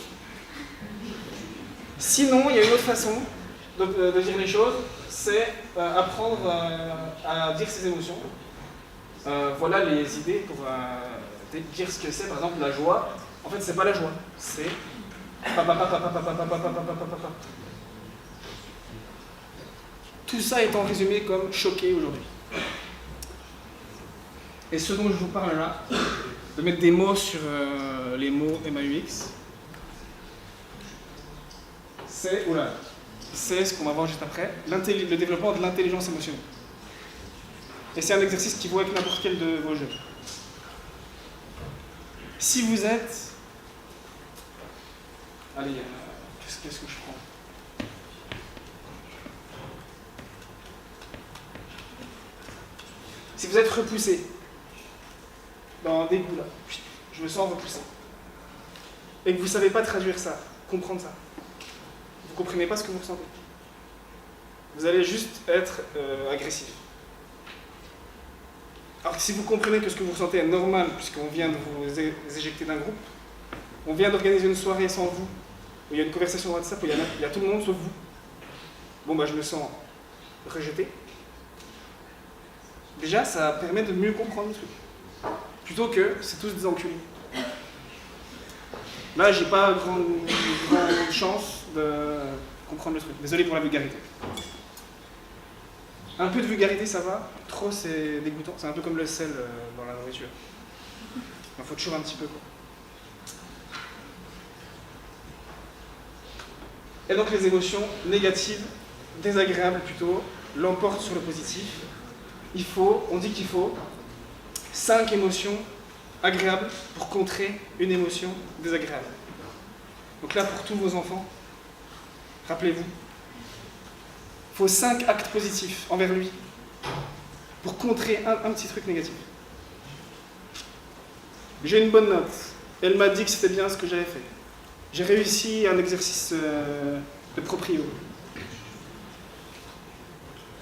Sinon, il y a une autre façon de dire les choses, c'est apprendre à dire ses émotions. Voilà les idées pour dire ce que c'est. Par exemple, la joie. En fait, c'est pas la joie, c'est tout ça étant résumé comme choqué aujourd'hui. Et ce dont je vous parle là, de mettre des mots sur les mots MAUX, c'est ce qu'on va voir juste après, le développement de l'intelligence émotionnelle. Et c'est un exercice qui vaut avec n'importe quel de vos jeux. Si vous êtes... Allez, qu'est-ce que je prends ? Si vous êtes repoussé dans un dégoût là, je me sens repoussé, et que vous ne savez pas traduire ça, comprendre ça, vous ne comprenez pas ce que vous ressentez, vous allez juste être agressif. Alors que si vous comprenez que ce que vous ressentez est normal, puisqu'on vient de vous éjecter d'un groupe, on vient d'organiser une soirée sans vous, où il y a une conversation WhatsApp, où il y a tout le monde sauf vous. Bon, je me sens rejeté. Déjà, ça permet de mieux comprendre le truc. Plutôt que c'est tous des enculés. Là, j'ai pas grande chance de comprendre le truc. Désolé pour la vulgarité. Un peu de vulgarité, ça va. Trop, c'est dégoûtant. C'est un peu comme le sel dans la nourriture. Il faut toujours un petit peu, quoi. Et donc les émotions négatives, désagréables plutôt, l'emportent sur le positif. On dit qu'il faut 5 émotions agréables pour contrer une émotion désagréable. Donc là, pour tous vos enfants, rappelez-vous, il faut 5 actes positifs envers lui pour contrer un petit truc négatif. J'ai une bonne note. Elle m'a dit que c'était bien ce que j'avais fait. J'ai réussi un exercice de proprio.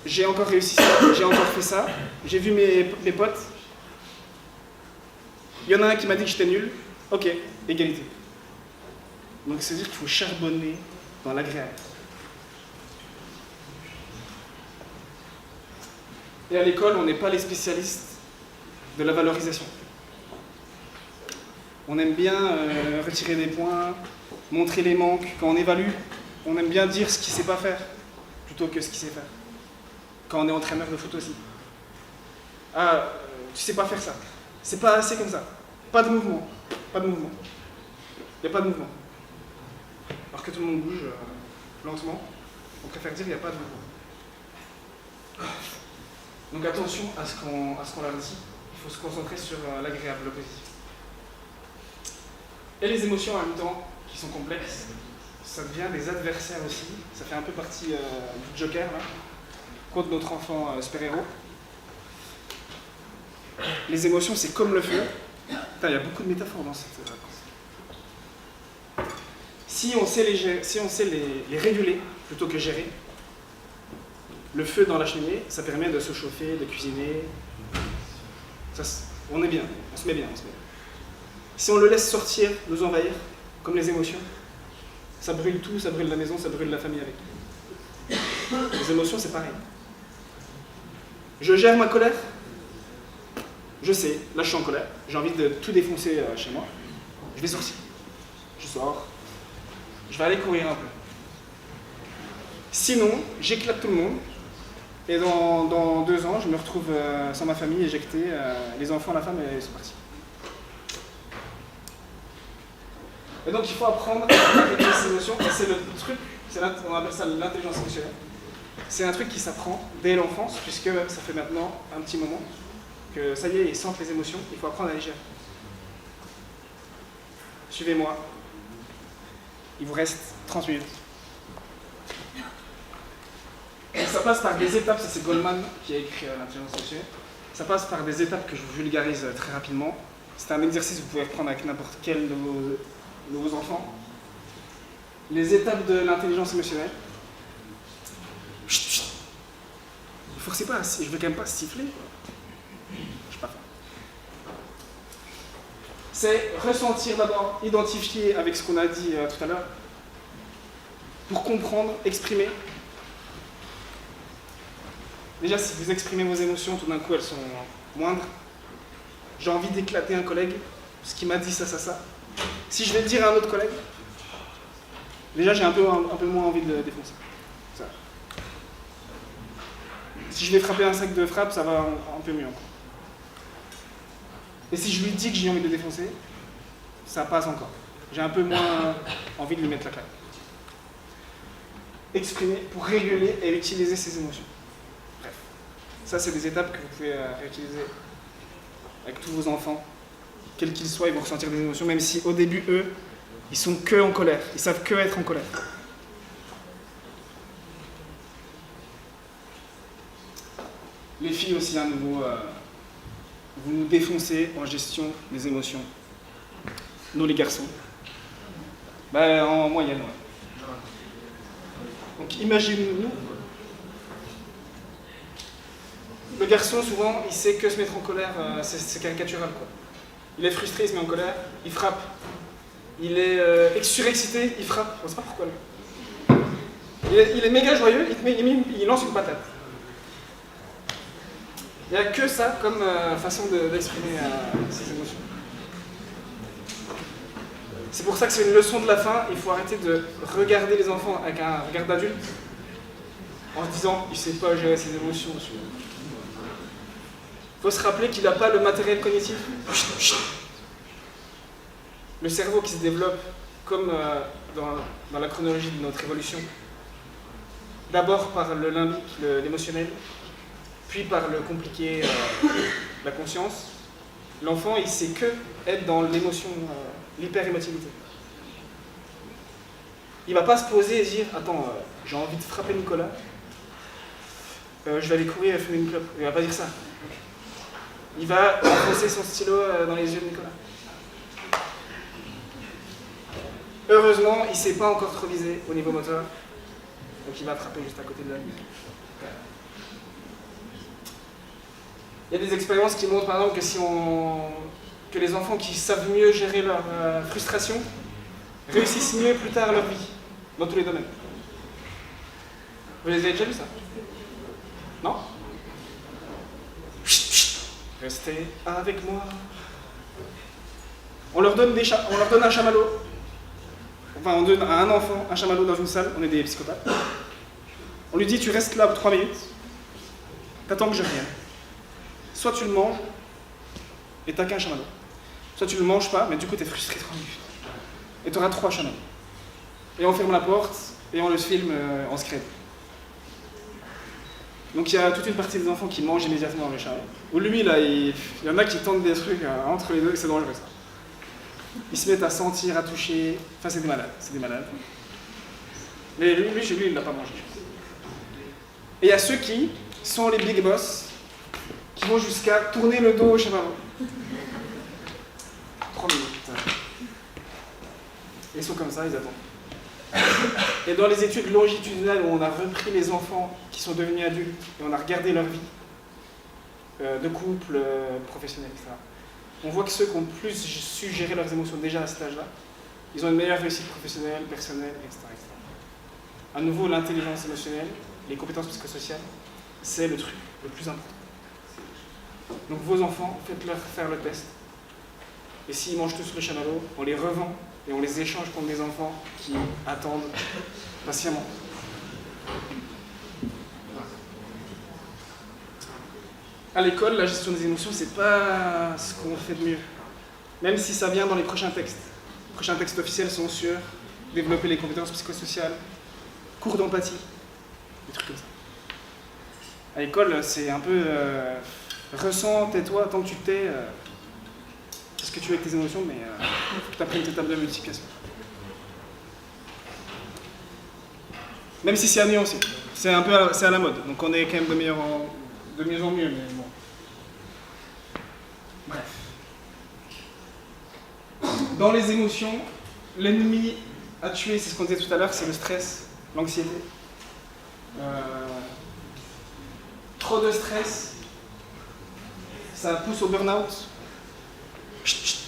J'ai encore réussi ça, j'ai encore fait ça. J'ai vu mes potes. Il y en a un qui m'a dit que j'étais nul. Ok, égalité. Donc c'est-à-dire qu'il faut charbonner dans l'agréable. Et à l'école, on n'est pas les spécialistes de la valorisation. On aime bien retirer des points, montrer les manques. Quand on évalue, on aime bien dire ce qu'il ne sait pas faire, plutôt que ce qu'il sait faire. Quand on est entraîneur de foot aussi. Ah, tu sais pas faire ça. C'est pas assez comme ça. Pas de mouvement. Pas de mouvement. Il n'y a pas de mouvement. Alors que tout le monde bouge lentement, on préfère dire qu'il n'y a pas de mouvement. Donc attention à ce qu'on leur dit. Il faut se concentrer sur l'agréable, le positif. Et les émotions en même temps, qui sont complexes, ça devient des adversaires aussi. Ça fait un peu partie du Joker, là, contre notre enfant super-héros. Les émotions, c'est comme le feu. Putain, il y a beaucoup de métaphores dans cette réponse. Si on sait les réguler plutôt que gérer, le feu dans la cheminée, ça permet de se chauffer, de cuisiner. Ça, on est bien, on se met bien. Si on le laisse sortir, nous envahir, comme les émotions, ça brûle tout, ça brûle la maison, ça brûle la famille avec. Les émotions, c'est pareil. Je gère ma colère. Je sais, là je suis en colère, j'ai envie de tout défoncer chez moi. Je vais sortir. Je sors. Je vais aller courir un peu. Sinon, j'éclate tout le monde. Et dans 2 ans, je me retrouve sans ma famille, éjecté, les enfants, la femme, et c'est parti. Et donc il faut apprendre à réguler ses émotions. Et c'est le truc, on appelle ça l'intelligence émotionnelle. C'est un truc qui s'apprend dès l'enfance, puisque ça fait maintenant un petit moment que ça y est, ils sentent les émotions, il faut apprendre à les gérer. Suivez-moi. Il vous reste 30 minutes. Et ça passe par des étapes, ça c'est Goldman qui a écrit l'intelligence émotionnelle. Ça passe par des étapes que je vous vulgarise très rapidement. C'est un exercice que vous pouvez reprendre avec n'importe quel de vos enfants. Les étapes de l'intelligence émotionnelle. Chut, chut. Ne forcez pas, je ne veux quand même pas siffler. Je ne sais pas faire. C'est ressentir d'abord, identifier avec ce qu'on a dit tout à l'heure, pour comprendre, exprimer. Déjà, si vous exprimez vos émotions, tout d'un coup, elles sont moindres. J'ai envie d'éclater un collègue, parce qu'il m'a dit ça. Si je vais le dire à un autre collègue, déjà, j'ai un peu moins envie de le défoncer. Ça. Si je vais frapper un sac de frappe, ça va un peu mieux encore. Et si je lui dis que j'ai envie de le défoncer, ça passe encore. J'ai un peu moins envie de lui mettre la claque. Exprimer pour réguler et utiliser ses émotions. Bref. Ça, c'est des étapes que vous pouvez réutiliser avec tous vos enfants. Quels qu'ils soient, ils vont ressentir des émotions, même si au début, eux, ils sont que en colère. Ils savent que être en colère. Les filles aussi, à nouveau, vous nous défoncez en gestion des émotions. Nous, les garçons. En moyenne, ouais. Donc, imaginez-nous. Le garçon, souvent, il sait que se mettre en colère, c'est caricatural, quoi. Il est frustré, il se met en colère, il frappe. Il est surexcité, il frappe. On ne sait pas pourquoi. Il est méga joyeux, il lance une patate. Il n'y a que ça comme façon d'exprimer ses émotions. C'est pour ça que c'est une leçon de la fin. Il faut arrêter de regarder les enfants avec un regard d'adulte en se disant « il ne sait pas gérer ses émotions ». Il faut se rappeler qu'il n'a pas le matériel cognitif. Le cerveau qui se développe comme dans la chronologie de notre évolution. D'abord par le limbique, l'émotionnel, puis par le compliqué, la conscience. L'enfant, il sait que être dans l'émotion, l'hyper-émotivité. Il ne va pas se poser et se dire « Attends, j'ai envie de frapper Nicolas, je vais aller courir et fumer une clope. » Il ne va pas dire ça. Il va enfoncer son stylo dans les yeux de Nicolas. Heureusement, il ne s'est pas encore trop visé au niveau moteur, donc il va frapper juste à côté de la ligne. Il y a des expériences qui montrent par exemple que les enfants qui savent mieux gérer leur frustration réussissent mieux plus tard leur vie. dans tous les domaines. Vous les avez déjà vus ça? Non? Chut, chut. Restez avec moi. On leur donne un chamallow. Enfin, on donne à un enfant un chamallow dans une salle, on est des psychopathes. On lui dit, tu restes là pour 3 minutes, t'attends que je revienne. Soit tu le manges, et t'as qu'un chamallow. Soit tu le manges pas, mais du coup t'es frustré 3 minutes. Et t'auras 3 chamallows. Et on ferme la porte, et on le filme en scred. Donc il y a toute une partie des enfants qui mangent immédiatement le chamallow. Ou lui, là, il y en a qui tentent des trucs entre les deux, et c'est dangereux ça. Ils se mettent à sentir, à toucher. Enfin, c'est des malades. Mais lui, il l'a pas mangé. Et il y a ceux qui sont les big boss, qui vont jusqu'à tourner le dos au chamallow. 3 minutes. Ils sont comme ça, ils attendent. Et dans les études longitudinales où on a repris les enfants qui sont devenus adultes et on a regardé leur vie, de couple, professionnel, etc., on voit que ceux qui ont plus su gérer leurs émotions déjà à cet âge-là, ils ont une meilleure réussite professionnelle, personnelle, etc. À nouveau, l'intelligence émotionnelle, les compétences psychosociales, c'est le truc le plus important. Donc vos enfants, faites-leur faire le test. Et s'ils mangent tous le chamallow, on les revend et on les échange contre des enfants qui attendent patiemment. À l'école, la gestion des émotions, c'est pas ce qu'on fait de mieux. Même si ça vient dans les prochains textes. Les prochains textes officiels sont sur développer les compétences psychosociales, cours d'empathie, des trucs comme ça. À l'école, c'est un peu ressens, tais-toi, tant que tu te tais, fais ce que tu veux avec tes émotions, mais il faut que tu apprennes tes tables de multiplication. Même si c'est à nuancer. C'est un peu à la mode, donc on est quand même de mieux en mieux, mais bon. Bref. Dans les émotions, l'ennemi à tuer, c'est ce qu'on disait tout à l'heure, c'est le stress, l'anxiété. Trop de stress, ça pousse au burn-out. Chut, chut.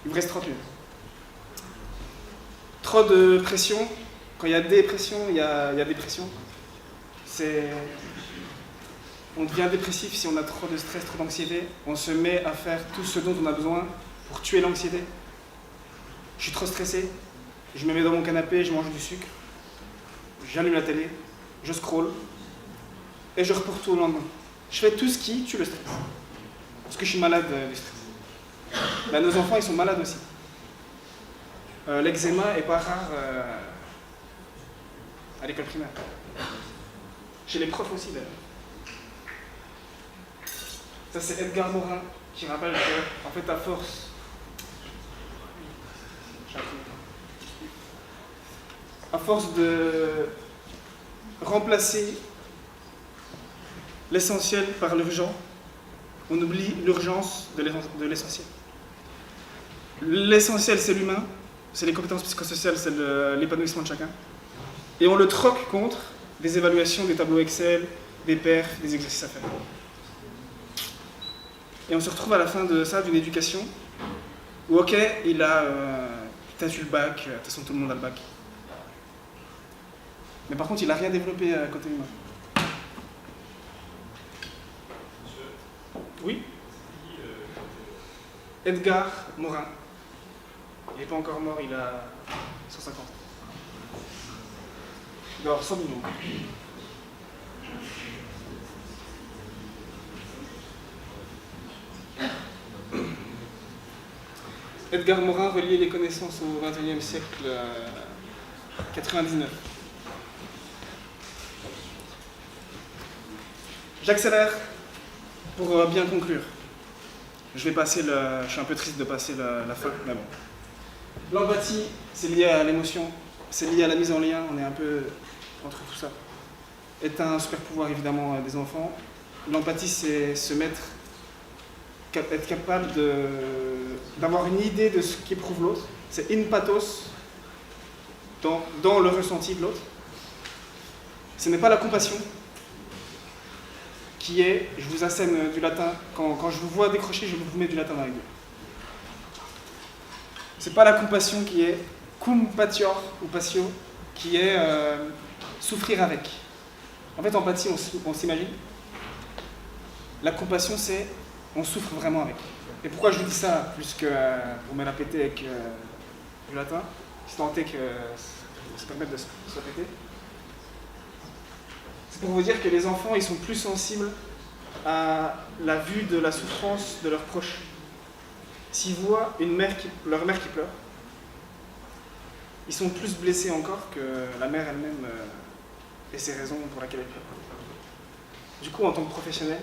Il vous reste 30 minutes. Trop de pression, quand il y a dépression, il y a dépression. On devient dépressif si on a trop de stress, trop d'anxiété. On se met à faire tout ce dont on a besoin pour tuer l'anxiété. Je suis trop stressé, je me mets dans mon canapé, je mange du sucre, j'allume la télé, je scrolle, et je repars tout au lendemain. Je fais tout ce qui tue le stress. Parce que je suis malade du stress. Ben, nos enfants, ils sont malades aussi. L'eczéma est pas rare à l'école primaire. Chez les profs aussi, d'ailleurs. Ça, c'est Edgar Morin qui rappelle que, en fait, à force... À force de remplacer l'essentiel par l'urgent, on oublie l'urgence de l'essentiel. L'essentiel, c'est l'humain, c'est les compétences psychosociales, c'est l'épanouissement de chacun. Et on le troque contre des évaluations, des tableaux Excel, des perfs, des exercices à faire. Et on se retrouve à la fin de ça, d'une éducation, où ok, t'as eu le bac, de toute façon tout le monde a le bac. Mais par contre, il n'a rien développé côté humain. Oui? Edgar Morin. Il n'est pas encore mort, il a 150. Il doit avoir 100 millions. Edgar Morin reliait les connaissances au XXIe siècle 99. J'accélère pour bien conclure. Je suis un peu triste de passer la fin, mais bon. L'empathie, c'est lié à l'émotion, c'est lié à la mise en lien, on est un peu entre tout ça. Est un super pouvoir évidemment des enfants. L'empathie, c'est être capable d'avoir une idée de ce qu'éprouve l'autre. C'est in pathos, dans le ressenti de l'autre. Ce n'est pas la compassion, qui est, je vous assène du latin, quand je vous vois décrocher, je vous mets du latin dans les deux. C'est pas la compassion qui est compatior ou patio, qui est souffrir avec. En fait, empathie, on s'imagine. La compassion, c'est on souffre vraiment avec. Et pourquoi je vous dis ça, plus que pour me la péter avec du latin, si tant est que ça permette de se répéter. C'est pour vous dire que les enfants, ils sont plus sensibles à la vue de la souffrance de leurs proches. S'ils voient leur mère qui pleure, ils sont plus blessés encore que la mère elle-même et ses raisons pour lesquelles elle pleure. Du coup, en tant que professionnel,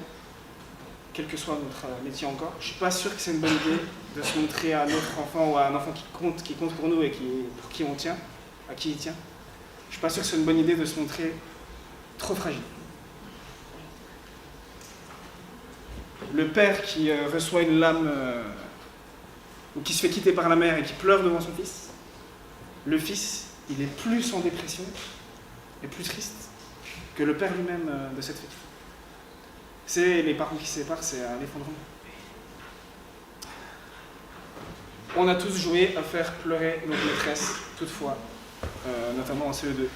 quel que soit notre métier encore, je ne suis pas sûr que c'est une bonne idée de se montrer à notre enfant ou à un enfant qui compte pour nous et pour qui on tient, à qui il tient. Je ne suis pas sûr que c'est une bonne idée de se montrer trop fragile. Le père qui reçoit une lame ou qui se fait quitter par la mère et qui pleure devant son fils, le fils, il est plus en dépression et plus triste que le père lui-même de cette fille. C'est les parents qui se séparent, c'est un effondrement. On a tous joué à faire pleurer notre maîtresse, toutefois, notamment en CE2.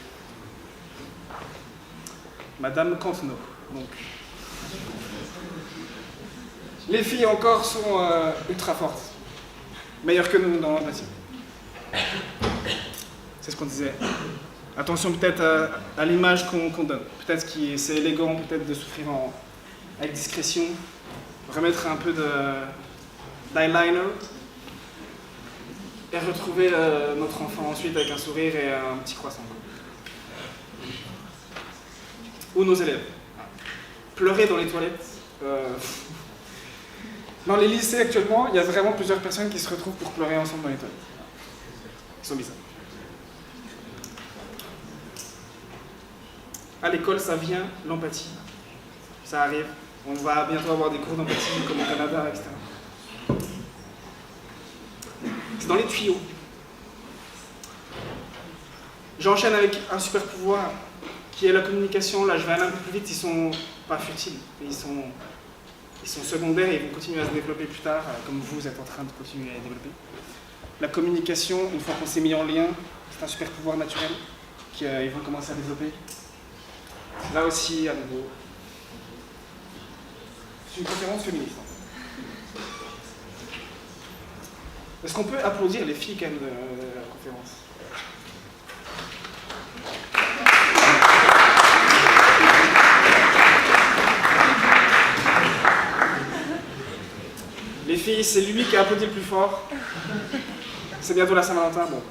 Madame Cantenot, donc. Les filles encore sont ultra fortes, meilleures que nous dans l'empathie. C'est ce qu'on disait. Attention peut-être à l'image qu'on donne. Peut-être que c'est élégant, peut-être de souffrir avec discrétion, remettre un peu d'eyeliner et retrouver notre enfant ensuite avec un sourire et un petit croissant. Ou nos élèves. Pleurer dans les toilettes. Dans les lycées actuellement, il y a vraiment plusieurs personnes qui se retrouvent pour pleurer ensemble dans les toilettes. Ils sont bizarres. À l'école, ça vient, l'empathie. Ça arrive. On va bientôt avoir des cours d'empathie comme au Canada, etc. C'est dans les tuyaux. J'enchaîne avec un super pouvoir qui est la communication. Là, je vais aller un peu plus vite. Ils sont pas futiles. Ils sont secondaires et ils vont continuer à se développer plus tard, comme vous êtes en train de continuer à les développer. La communication, une fois qu'on s'est mis en lien, c'est un super pouvoir naturel qu'ils vont commencer à développer. Là aussi, à nouveau, c'est une conférence féministe. Est-ce qu'on peut applaudir les filles quand même de la conférence ? Les filles, c'est lui qui a applaudi le plus fort. C'est bientôt la Saint-Valentin, bon.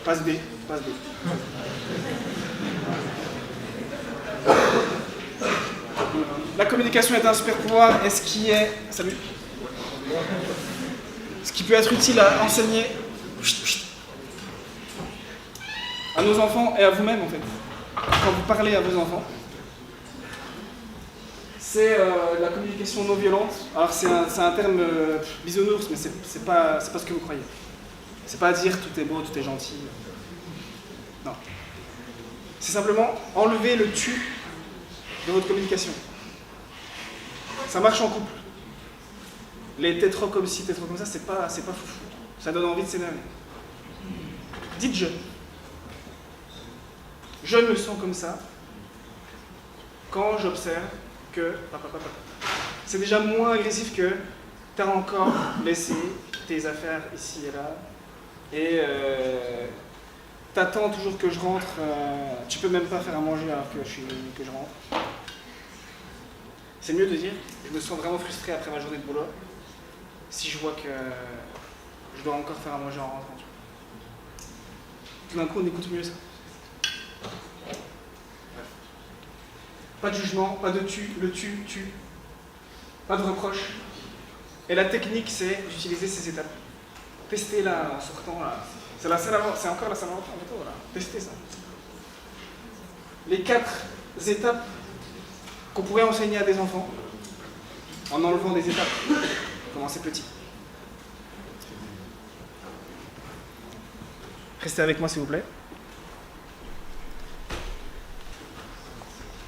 Passe B, passe B. La communication est un super pouvoir et ce qui peut être utile à enseigner à nos enfants et à vous-même en fait. Quand vous parlez à vos enfants, c'est la communication non violente. Alors c'est un terme bisounours, mais c'est pas ce que vous croyez. C'est pas dire tout est beau, tout est gentil. Non. C'est simplement enlever le tu de votre communication. Ça marche en couple. Les tétro comme ci, tétro comme ça, c'est pas foufou. Ça donne envie de s'énerver. Dites je. Je me sens comme ça quand j'observe que... C'est déjà moins agressif que t'as encore laissé tes affaires ici et là et t'attends toujours que je rentre, tu peux même pas faire à manger alors que je rentre. C'est mieux de dire, je me sens vraiment frustré après ma journée de boulot si je vois que je dois encore faire à manger en rentrant. Tout d'un coup, on écoute mieux ça. Pas de jugement, pas de tu, le tu. Pas de reproche. Et la technique, c'est d'utiliser ces étapes. Testez là en sortant là. C'est encore la Saint-Valentin en photo, là. Testez ça. Les 4 étapes qu'on pourrait enseigner à des enfants en enlevant des étapes. Commencez petit. Restez avec moi s'il vous plaît.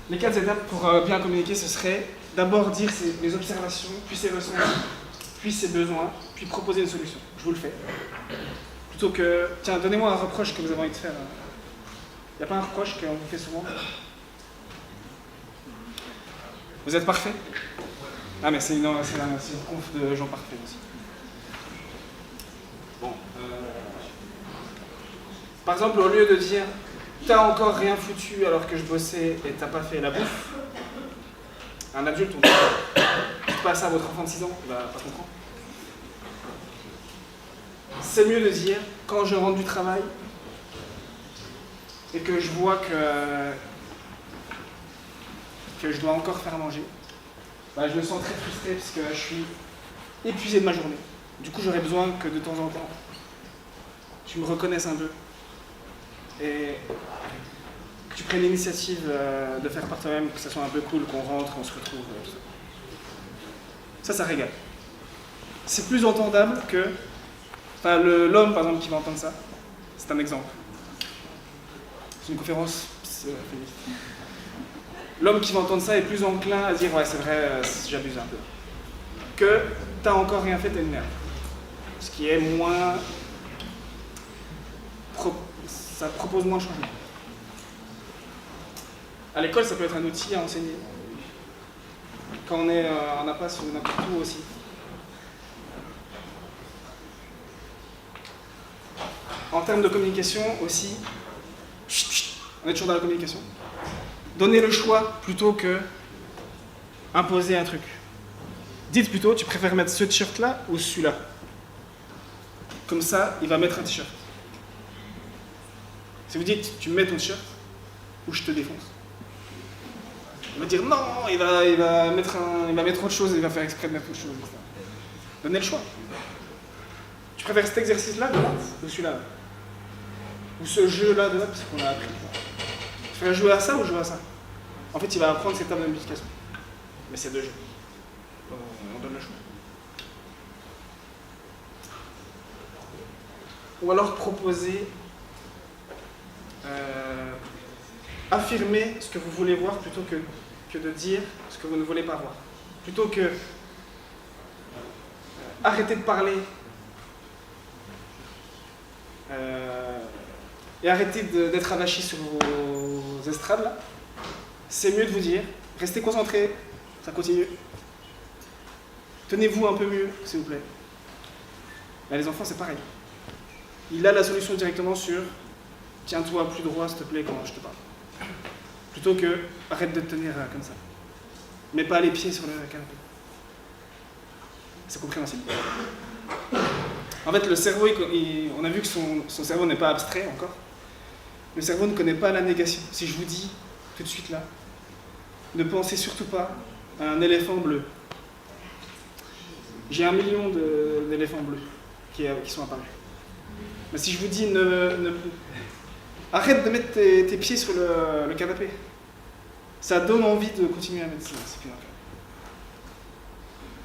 Les 4 étapes pour bien communiquer, ce serait d'abord dire mes observations, puis ses ressentis, puis ses besoins, puis proposer une solution. Je vous le fais. Plutôt que, tiens, donnez-moi un reproche que vous avez envie de faire. Il n'y a pas un reproche qu'on vous fait souvent? Vous êtes parfait? Ah, mais c'est une conf de gens parfaits aussi. Bon. Par exemple, au lieu de dire t'as encore rien foutu alors que je bossais et t'as pas fait la bouffe, un adulte, on dit dites pas ça à votre enfant de 6 ans, il va pas comprendre. C'est mieux de dire quand je rentre du travail et que je vois que je dois encore faire manger, bah, je me sens très frustré parce que je suis épuisé de ma journée. Du coup, j'aurais besoin que de temps en temps, tu me reconnaisses un peu et que tu prennes l'initiative de faire par toi-même, que ça soit un peu cool, qu'on rentre, qu'on se retrouve. Tout ça. Ça régale. C'est plus entendable que... Enfin, l'homme, par exemple, qui va entendre ça, c'est un exemple. C'est une conférence féministe. L'homme qui va entendre ça est plus enclin à dire « Ouais, c'est vrai, j'abuse un peu. » Que « T'as encore rien fait, t'es une merde. » Ce qui est moins... ça propose moins de changement. À l'école, ça peut être un outil à enseigner. Quand on est en impasse ou n'importe où aussi. En termes de communication aussi, on est toujours dans la communication. Donner le choix plutôt que imposer un truc. Dites plutôt, tu préfères mettre ce t-shirt-là ou celui-là? Comme ça, il va mettre un t-shirt. Si vous dites, tu mets ton t-shirt ou je te défonce. Il va dire non, il va mettre autre chose, il va faire exprès de mettre autre chose. Etc. Donnez le choix. Tu préfères cet exercice-là de maths ou celui-là? Ou ce jeu-là de maths, parce qu'on a appris. Tu préfères jouer à ça ou jouer à ça? En fait, il va apprendre cette table de multiplication. Mais c'est deux jeux. On donne le choix. Ou alors proposer, affirmer ce que vous voulez voir plutôt que de dire ce que vous ne voulez pas voir. Plutôt que arrêter de parler et arrêter d'être avachi sur vos estrades là, c'est mieux de vous dire, restez concentrés, ça continue. Tenez-vous un peu mieux, s'il vous plaît. Là, les enfants, c'est pareil. Il a la solution directement sur tiens-toi plus droit, s'il te plaît, quand je te parle. Plutôt que arrête de te tenir comme ça. Mets pas les pieds sur le canapé. C'est compréhensible. En fait, le cerveau, on a vu que son cerveau n'est pas abstrait encore. Le cerveau ne connaît pas la négation. Si je vous dis tout de suite là, ne pensez surtout pas à un éléphant bleu. J'ai 1 million d'éléphants bleus qui sont apparus. Mais si je vous dis arrête de mettre tes pieds sur le canapé, ça donne envie de continuer à mettre ça.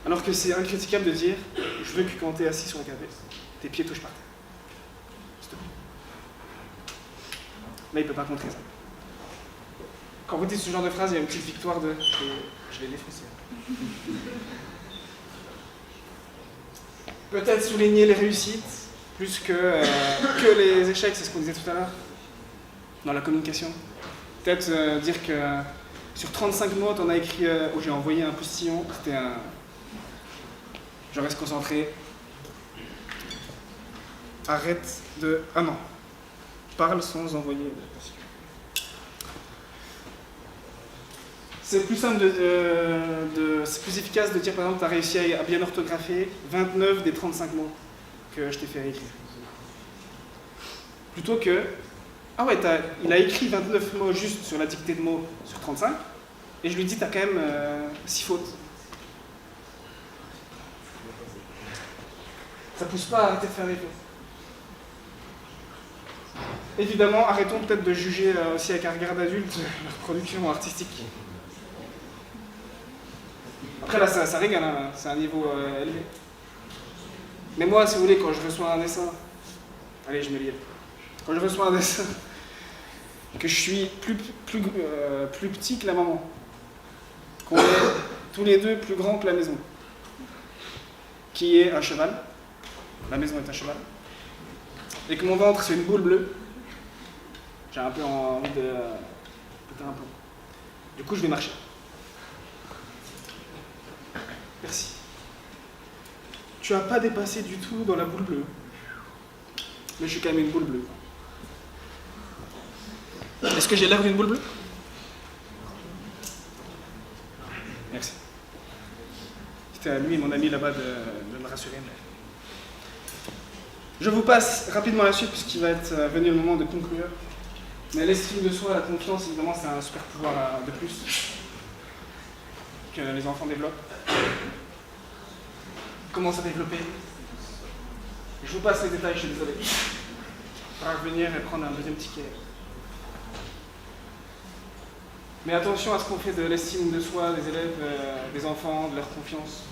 Alors que c'est incritiquable de dire je veux que quand tu es assis sur le canapé, tes pieds touchent par terre. S'il te plaît. Là, il ne peut pas contrer ça. Quand vous dites ce genre de phrase, il y a une petite victoire de je vais défoncer. Peut-être souligner les réussites plus que les échecs, c'est ce qu'on disait tout à l'heure dans la communication. Peut-être dire que sur 35 notes, on a écrit, où j'ai envoyé un postillon, c'était un... Je reste concentré. Arrête de... Ah non. Parle sans envoyer de postillon. C'est plus simple c'est plus efficace de dire par exemple tu as réussi à bien orthographier 29 des 35 mots que je t'ai fait écrire. Plutôt que ah ouais, il a écrit 29 mots juste sur la dictée de mots sur 35 et je lui dis t'as quand même 6 fautes. Ça pousse pas à arrêter de faire des fautes. Évidemment, arrêtons peut-être de juger aussi avec un regard d'adulte leur production artistique. Après là, ça régale, hein, c'est un niveau élevé. Mais moi, si vous voulez, quand je reçois un dessin, allez, je me lie. Quand je reçois un dessin, que je suis plus petit que la maman, qu'on est tous les deux plus grands que la maison, qui est un cheval. La maison est un cheval. Et que mon ventre, c'est une boule bleue. J'ai un peu envie de péter un plomb. Du coup, je vais marcher. Merci. Tu n'as pas dépassé du tout dans la boule bleue. Mais je suis quand même une boule bleue. Est-ce que j'ai l'air d'une boule bleue? Merci. C'était à lui et mon ami là-bas de me rassurer. Je vous passe rapidement la suite puisqu'il va être venu le moment de conclure. Mais l'estime de soi, la confiance, évidemment, c'est un super pouvoir de plus que les enfants développent. Comment ça développer? Je vous passe les détails, je suis désolé. Il faudra revenir et prendre un deuxième ticket. Mais attention à ce qu'on fait de l'estime de soi des élèves, des enfants, de leur confiance.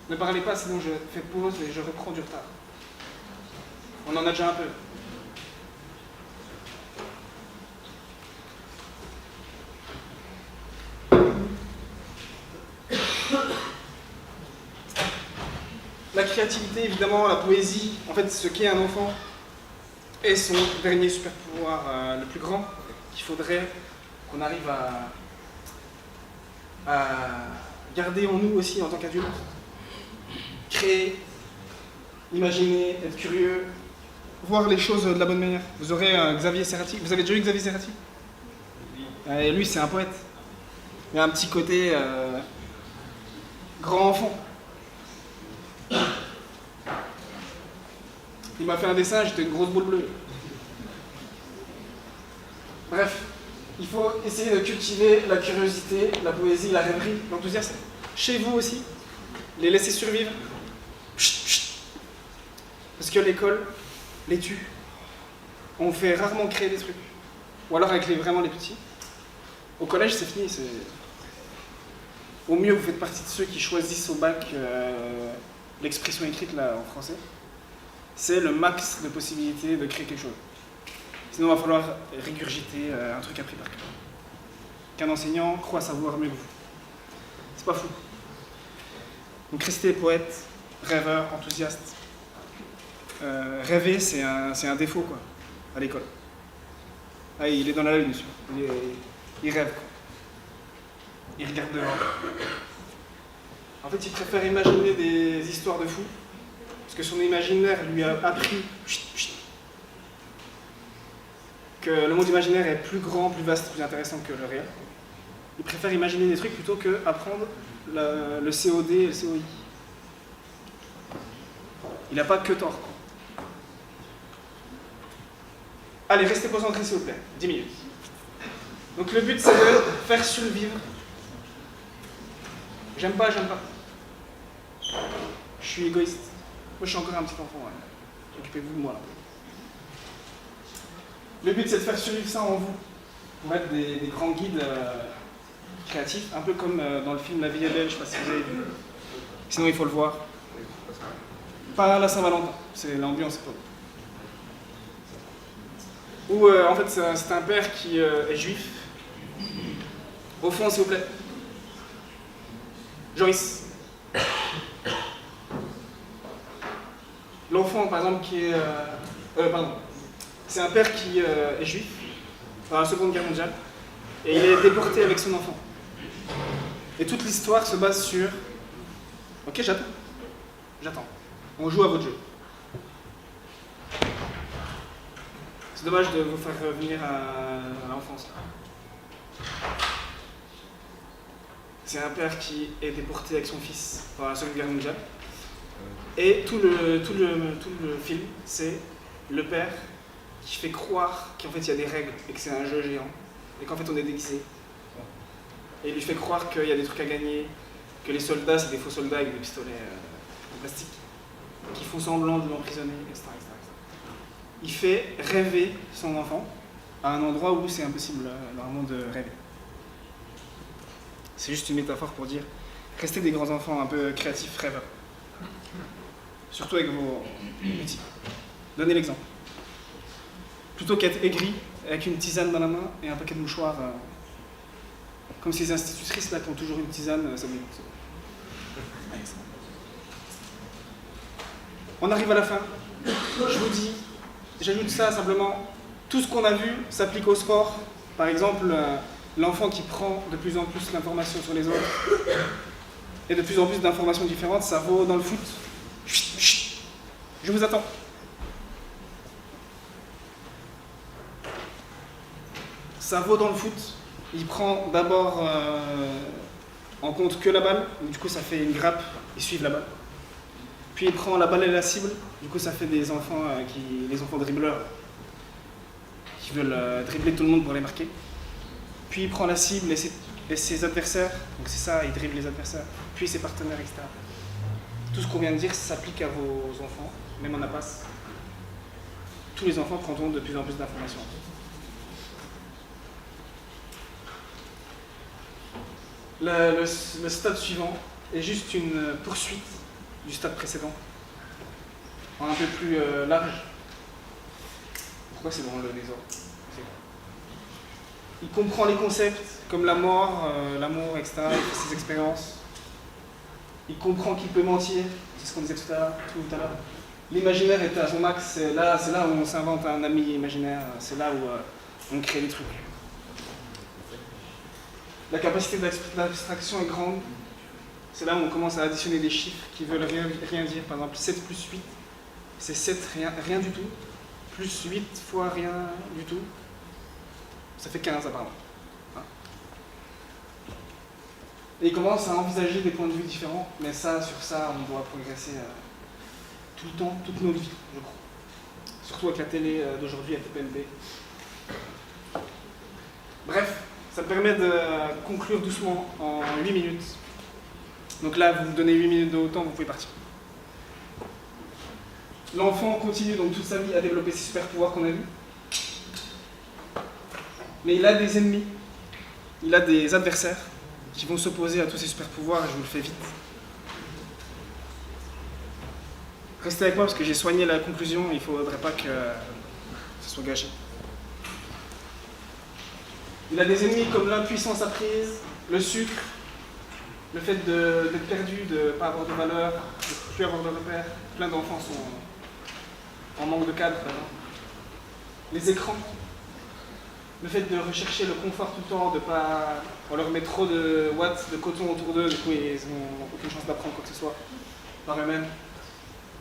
Ne parlez pas, sinon je fais pause et je reprends du retard. On en a déjà un peu. La créativité, évidemment, la poésie, en fait, ce qu'est un enfant est son dernier super pouvoir le plus grand, qu'il faudrait qu'on arrive à garder en nous aussi en tant qu'adultes. Créer, imaginer, être curieux, voir les choses de la bonne manière. Vous aurez Xavier Serrati. Vous avez déjà eu Xavier Serrati? Lui, c'est un poète. Il a un petit côté grand enfant. Il m'a fait un dessin, j'étais une grosse boule bleue. Bref, il faut essayer de cultiver la curiosité, la poésie, la rêverie, l'enthousiasme. Chez vous aussi, les laisser survivre. Chut, chut. Parce que l'école les tue. On fait rarement créer des trucs. Ou alors avec vraiment les petits. Au collège, c'est fini. Au mieux, vous faites partie de ceux qui choisissent au bac l'expression écrite là, en français. C'est le max de possibilités de créer quelque chose. Sinon, il va falloir régurgiter un truc appris par cœur. Qu'un enseignant croit savoir mieux que vous. C'est pas fou. Donc restez poète, rêveur, enthousiaste. Rêver, c'est un défaut quoi, à l'école. Ah, il est dans la lune, il rêve quoi. Il regarde dehors. En fait, il préfère imaginer des histoires de fous, parce que son imaginaire lui a appris que le monde imaginaire est plus grand, plus vaste, plus intéressant que le réel. Il préfère imaginer des trucs plutôt que apprendre le COD et le COI. Il n'a pas que tort. Quoi. Allez, restez concentrés s'il vous plaît, 10 minutes. Donc le but c'est de faire survivre. J'aime pas. Je suis égoïste. Moi je suis encore un petit enfant, ouais. Occupez-vous de moi là. Le but c'est de faire survivre ça en vous. Pour être des grands guides créatifs, un peu comme dans le film La vie est belle, je sais pas si vous avez vu. Sinon il faut le voir. Pas à la Saint-Valentin, c'est l'ambiance c'est pas. Ou en fait c'est un père qui est juif. Au fond s'il vous plaît. Joyce. L'enfant par exemple qui est... C'est un père qui est juif dans la Seconde Guerre mondiale et il est déporté avec son enfant. Et toute l'histoire se base sur... Ok, j'attends. On joue à votre jeu. C'est dommage de vous faire revenir à l'enfance. C'est un père qui est déporté avec son fils pendant la Seconde Guerre mondiale. Et tout le film, c'est le père qui fait croire qu'en fait il y a des règles et que c'est un jeu géant. Et qu'en fait on est déguisé. Et il lui fait croire qu'il y a des trucs à gagner, que les soldats c'est des faux soldats avec des pistolets en plastique, qui font semblant de l'emprisonner, etc. Il fait rêver son enfant à un endroit où c'est impossible normalement de rêver. C'est juste une métaphore pour dire restez des grands enfants un peu créatifs, rêveurs. Surtout avec vos petits. Donnez l'exemple. Plutôt qu'être aigri avec une tisane dans la main et un paquet de mouchoirs, comme ces institutrices là qui ont toujours une tisane, ça me dégoûte. On arrive à la fin. Je vous dis, j'ajoute ça simplement, tout ce qu'on a vu s'applique au sport. Par exemple, l'enfant qui prend de plus en plus d'informations sur les autres et de plus en plus d'informations différentes, ça vaut dans le foot. Chut, chut, je vous attends. Ça vaut dans le foot. Il prend d'abord en compte que la balle, du coup ça fait une grappe, ils suivent la balle. Puis il prend la balle et la cible, du coup ça fait des enfants, les enfants dribbleurs, qui veulent dribbler tout le monde pour les marquer. Puis il prend la cible et ses adversaires, donc c'est ça, il dribble les adversaires, puis ses partenaires, etc. Tout ce qu'on vient de dire s'applique à vos enfants, même en APAS. Tous les enfants prendront de plus en plus d'informations. Le stade suivant est juste une poursuite du stade précédent, en un peu plus large. Pourquoi c'est dans le désordre? Il comprend les concepts comme la mort, l'amour, etc. Il fait ses expériences. Il comprend qu'il peut mentir, c'est ce qu'on disait tout à l'heure. L'imaginaire est à son max, c'est là où on s'invente un ami imaginaire, c'est là où on crée des trucs. La capacité d'abstraction est grande. C'est là où on commence à additionner des chiffres qui veulent rien dire. Par exemple, 7 plus 8, c'est 7, rien du tout. Plus 8 fois rien du tout, ça fait 15 apparemment. Et il commence à envisager des points de vue différents, mais sur ça, on doit progresser tout le temps, toute notre vie, je crois. Surtout avec la télé d'aujourd'hui, avec le PNP. Bref, ça me permet de conclure doucement en 8 minutes. Donc là, vous me donnez 8 minutes de haut temps, vous pouvez partir. L'enfant continue donc toute sa vie à développer ses super pouvoirs qu'on a vus. Mais il a des ennemis, il a des adversaires qui vont s'opposer à tous ces super pouvoirs, et je vous le fais vite. Restez avec moi parce que j'ai soigné la conclusion, il ne faudrait pas que ce soit gâché. Il a des ennemis comme l'impuissance apprise, le sucre, le fait d'être perdu, de ne pas avoir de valeur, de ne plus avoir de repères. Plein d'enfants sont en manque de cadre. Les écrans, le fait de rechercher le confort tout le temps, de pas, on leur met trop de watts de coton autour d'eux, du coup ils n'ont aucune chance d'apprendre quoi que ce soit par eux-mêmes.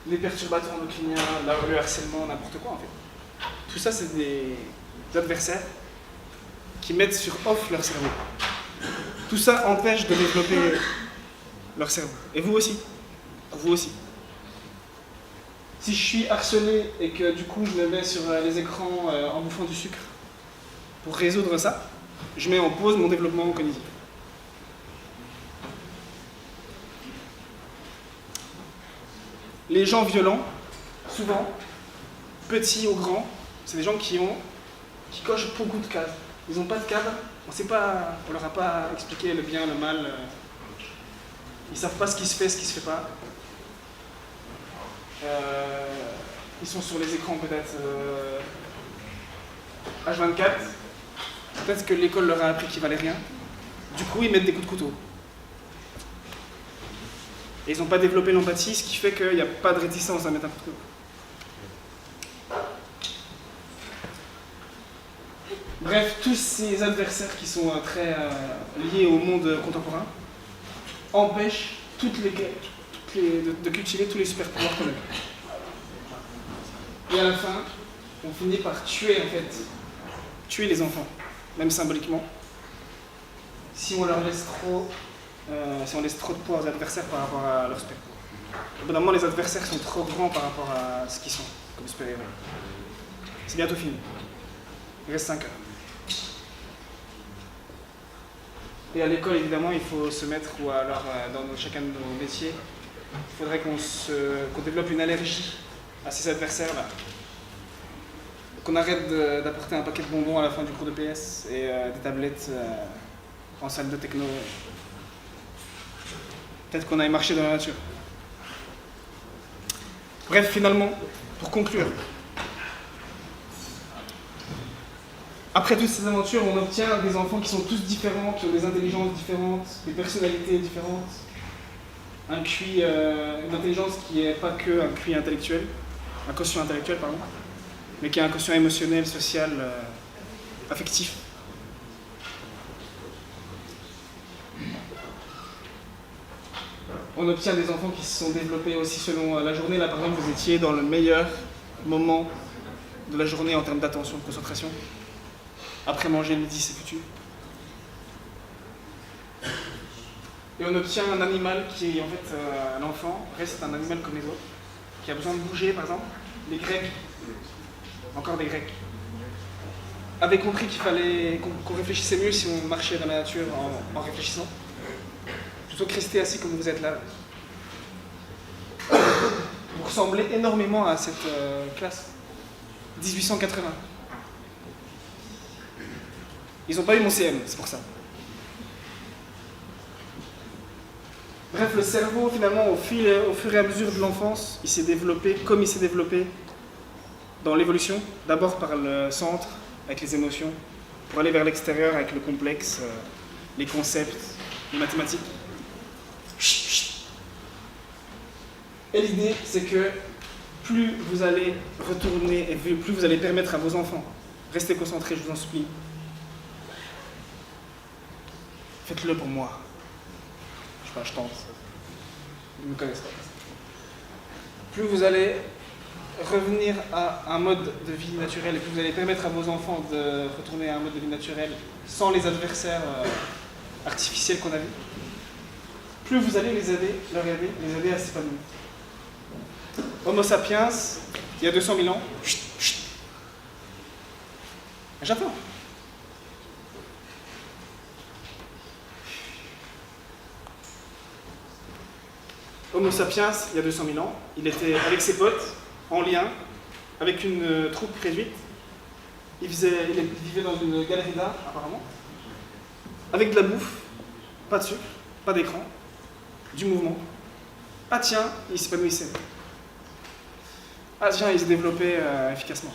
Les perturbateurs endocriniens, le harcèlement, n'importe quoi en fait. Tout ça c'est des adversaires qui mettent sur off leur cerveau. Tout ça empêche de développer leur cerveau. Et vous aussi. Vous aussi. Si je suis harcelé et que du coup je me mets sur les écrans en bouffant du sucre pour résoudre ça, je mets en pause mon développement cognitif. Les gens violents, souvent, petits ou grands, c'est des gens qui cochent beaucoup de cases. Ils n'ont pas de cadre, on leur a pas expliqué le bien, le mal. Ils savent pas ce qui se fait, ce qui se fait pas. Ils sont sur les écrans peut-être H24. Peut-être que l'école leur a appris qu'il valait rien. Du coup, ils mettent des coups de couteau. Et ils n'ont pas développé l'empathie, ce qui fait qu'il n'y a pas de réticence à mettre un coup de couteau. Bref, tous ces adversaires qui sont très liés au monde contemporain empêchent de cultiver tous les super pouvoirs qu'on a. Et à la fin, on finit par tuer les enfants, même symboliquement, si on laisse trop de poids aux adversaires par rapport à leur super pouvoir. Au bout d'un moment, les adversaires sont trop grands par rapport à ce qu'ils sont comme super héros. C'est bientôt fini. Il reste 5 heures. Et à l'école, évidemment, il faut se mettre, ou alors dans chacun de nos métiers, il faudrait qu'on développe une allergie à ces adversaires-là. Qu'on arrête d'apporter un paquet de bonbons à la fin du cours de PS et des tablettes en salle de techno. Peut-être qu'on aille marcher dans la nature. Bref, finalement, pour conclure, après toutes ces aventures, on obtient des enfants qui sont tous différents, qui ont des intelligences différentes, des personnalités différentes, un QI, une intelligence qui n'est pas que un QI intellectuel, un quotient intellectuel, pardon, mais qui a un quotient émotionnel, social, affectif. On obtient des enfants qui se sont développés aussi selon la journée. Là, par exemple, vous étiez dans le meilleur moment de la journée en termes d'attention, de concentration. Après manger, le midi, c'est foutu. Et on obtient un animal qui est en fait l'enfant reste un animal comme les autres, qui a besoin de bouger, par exemple. Les Grecs, encore des Grecs, avaient compris qu'il fallait qu'on réfléchissait mieux si on marchait dans la nature en réfléchissant. Plutôt que rester assis comme vous êtes là. Vous ressemblez énormément à cette classe. 1880. Ils n'ont pas eu mon CM, c'est pour ça. Bref, le cerveau, finalement, au fur et à mesure de l'enfance, il s'est développé comme il s'est développé dans l'évolution. D'abord par le centre, avec les émotions, pour aller vers l'extérieur avec le complexe, les concepts, les mathématiques. Et l'idée, c'est que plus vous allez retourner et plus vous allez permettre à vos enfants, restez concentrés, je vous en supplie. Faites-le pour moi. Je sais pas, je tente. Ils ne me connaissent pas. Plus vous allez revenir à un mode de vie naturel et plus vous allez permettre à vos enfants de retourner à un mode de vie naturel sans les adversaires artificiels qu'on a vus, plus vous allez les aider à s'épanouir. Homo sapiens, il y a 200 000 ans, Japon. Homo sapiens, il y a 200 000 ans, il était avec ses potes, en lien, avec une troupe réduite. Il vivait dans une galerie d'art, apparemment, avec de la bouffe, pas de sucre, pas d'écran, du mouvement. Ah tiens, il s'épanouissait. Ah tiens, il se développait efficacement.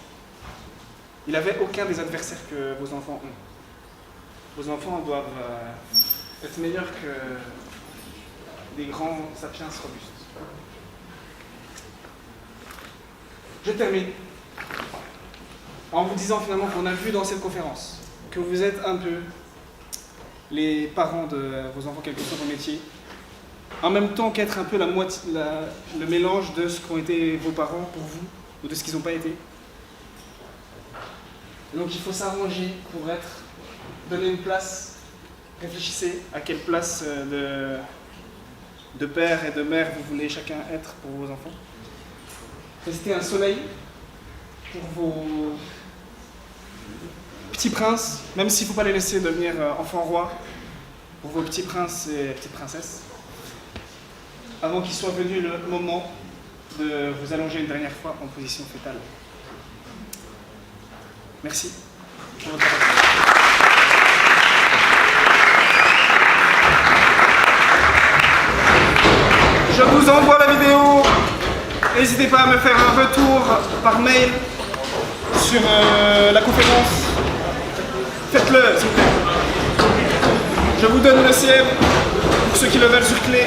Il n'avait aucun des adversaires que vos enfants ont. Vos enfants doivent être meilleurs que des grands sapiens robustes. Je termine en vous disant finalement qu'on a vu dans cette conférence que vous êtes un peu les parents de vos enfants, quel que soit vos métiers, en même temps qu'être un peu le mélange de ce qu'ont été vos parents pour vous ou de ce qu'ils n'ont pas été. Donc il faut s'arranger pour donner une place. Réfléchissez à quelle place de père et de mère vous voulez chacun être pour vos enfants. Restez un soleil pour vos petits princes, même s'il ne faut pas les laisser devenir enfants rois, pour vos petits princes et petites princesses, avant qu'il soit venu le moment de vous allonger une dernière fois en position fétale. Merci pour votre attention. Je vous envoie la vidéo. N'hésitez pas à me faire un retour par mail sur la conférence. Faites-le, s'il vous plaît. Je vous donne le CM pour ceux qui le veulent sur clé.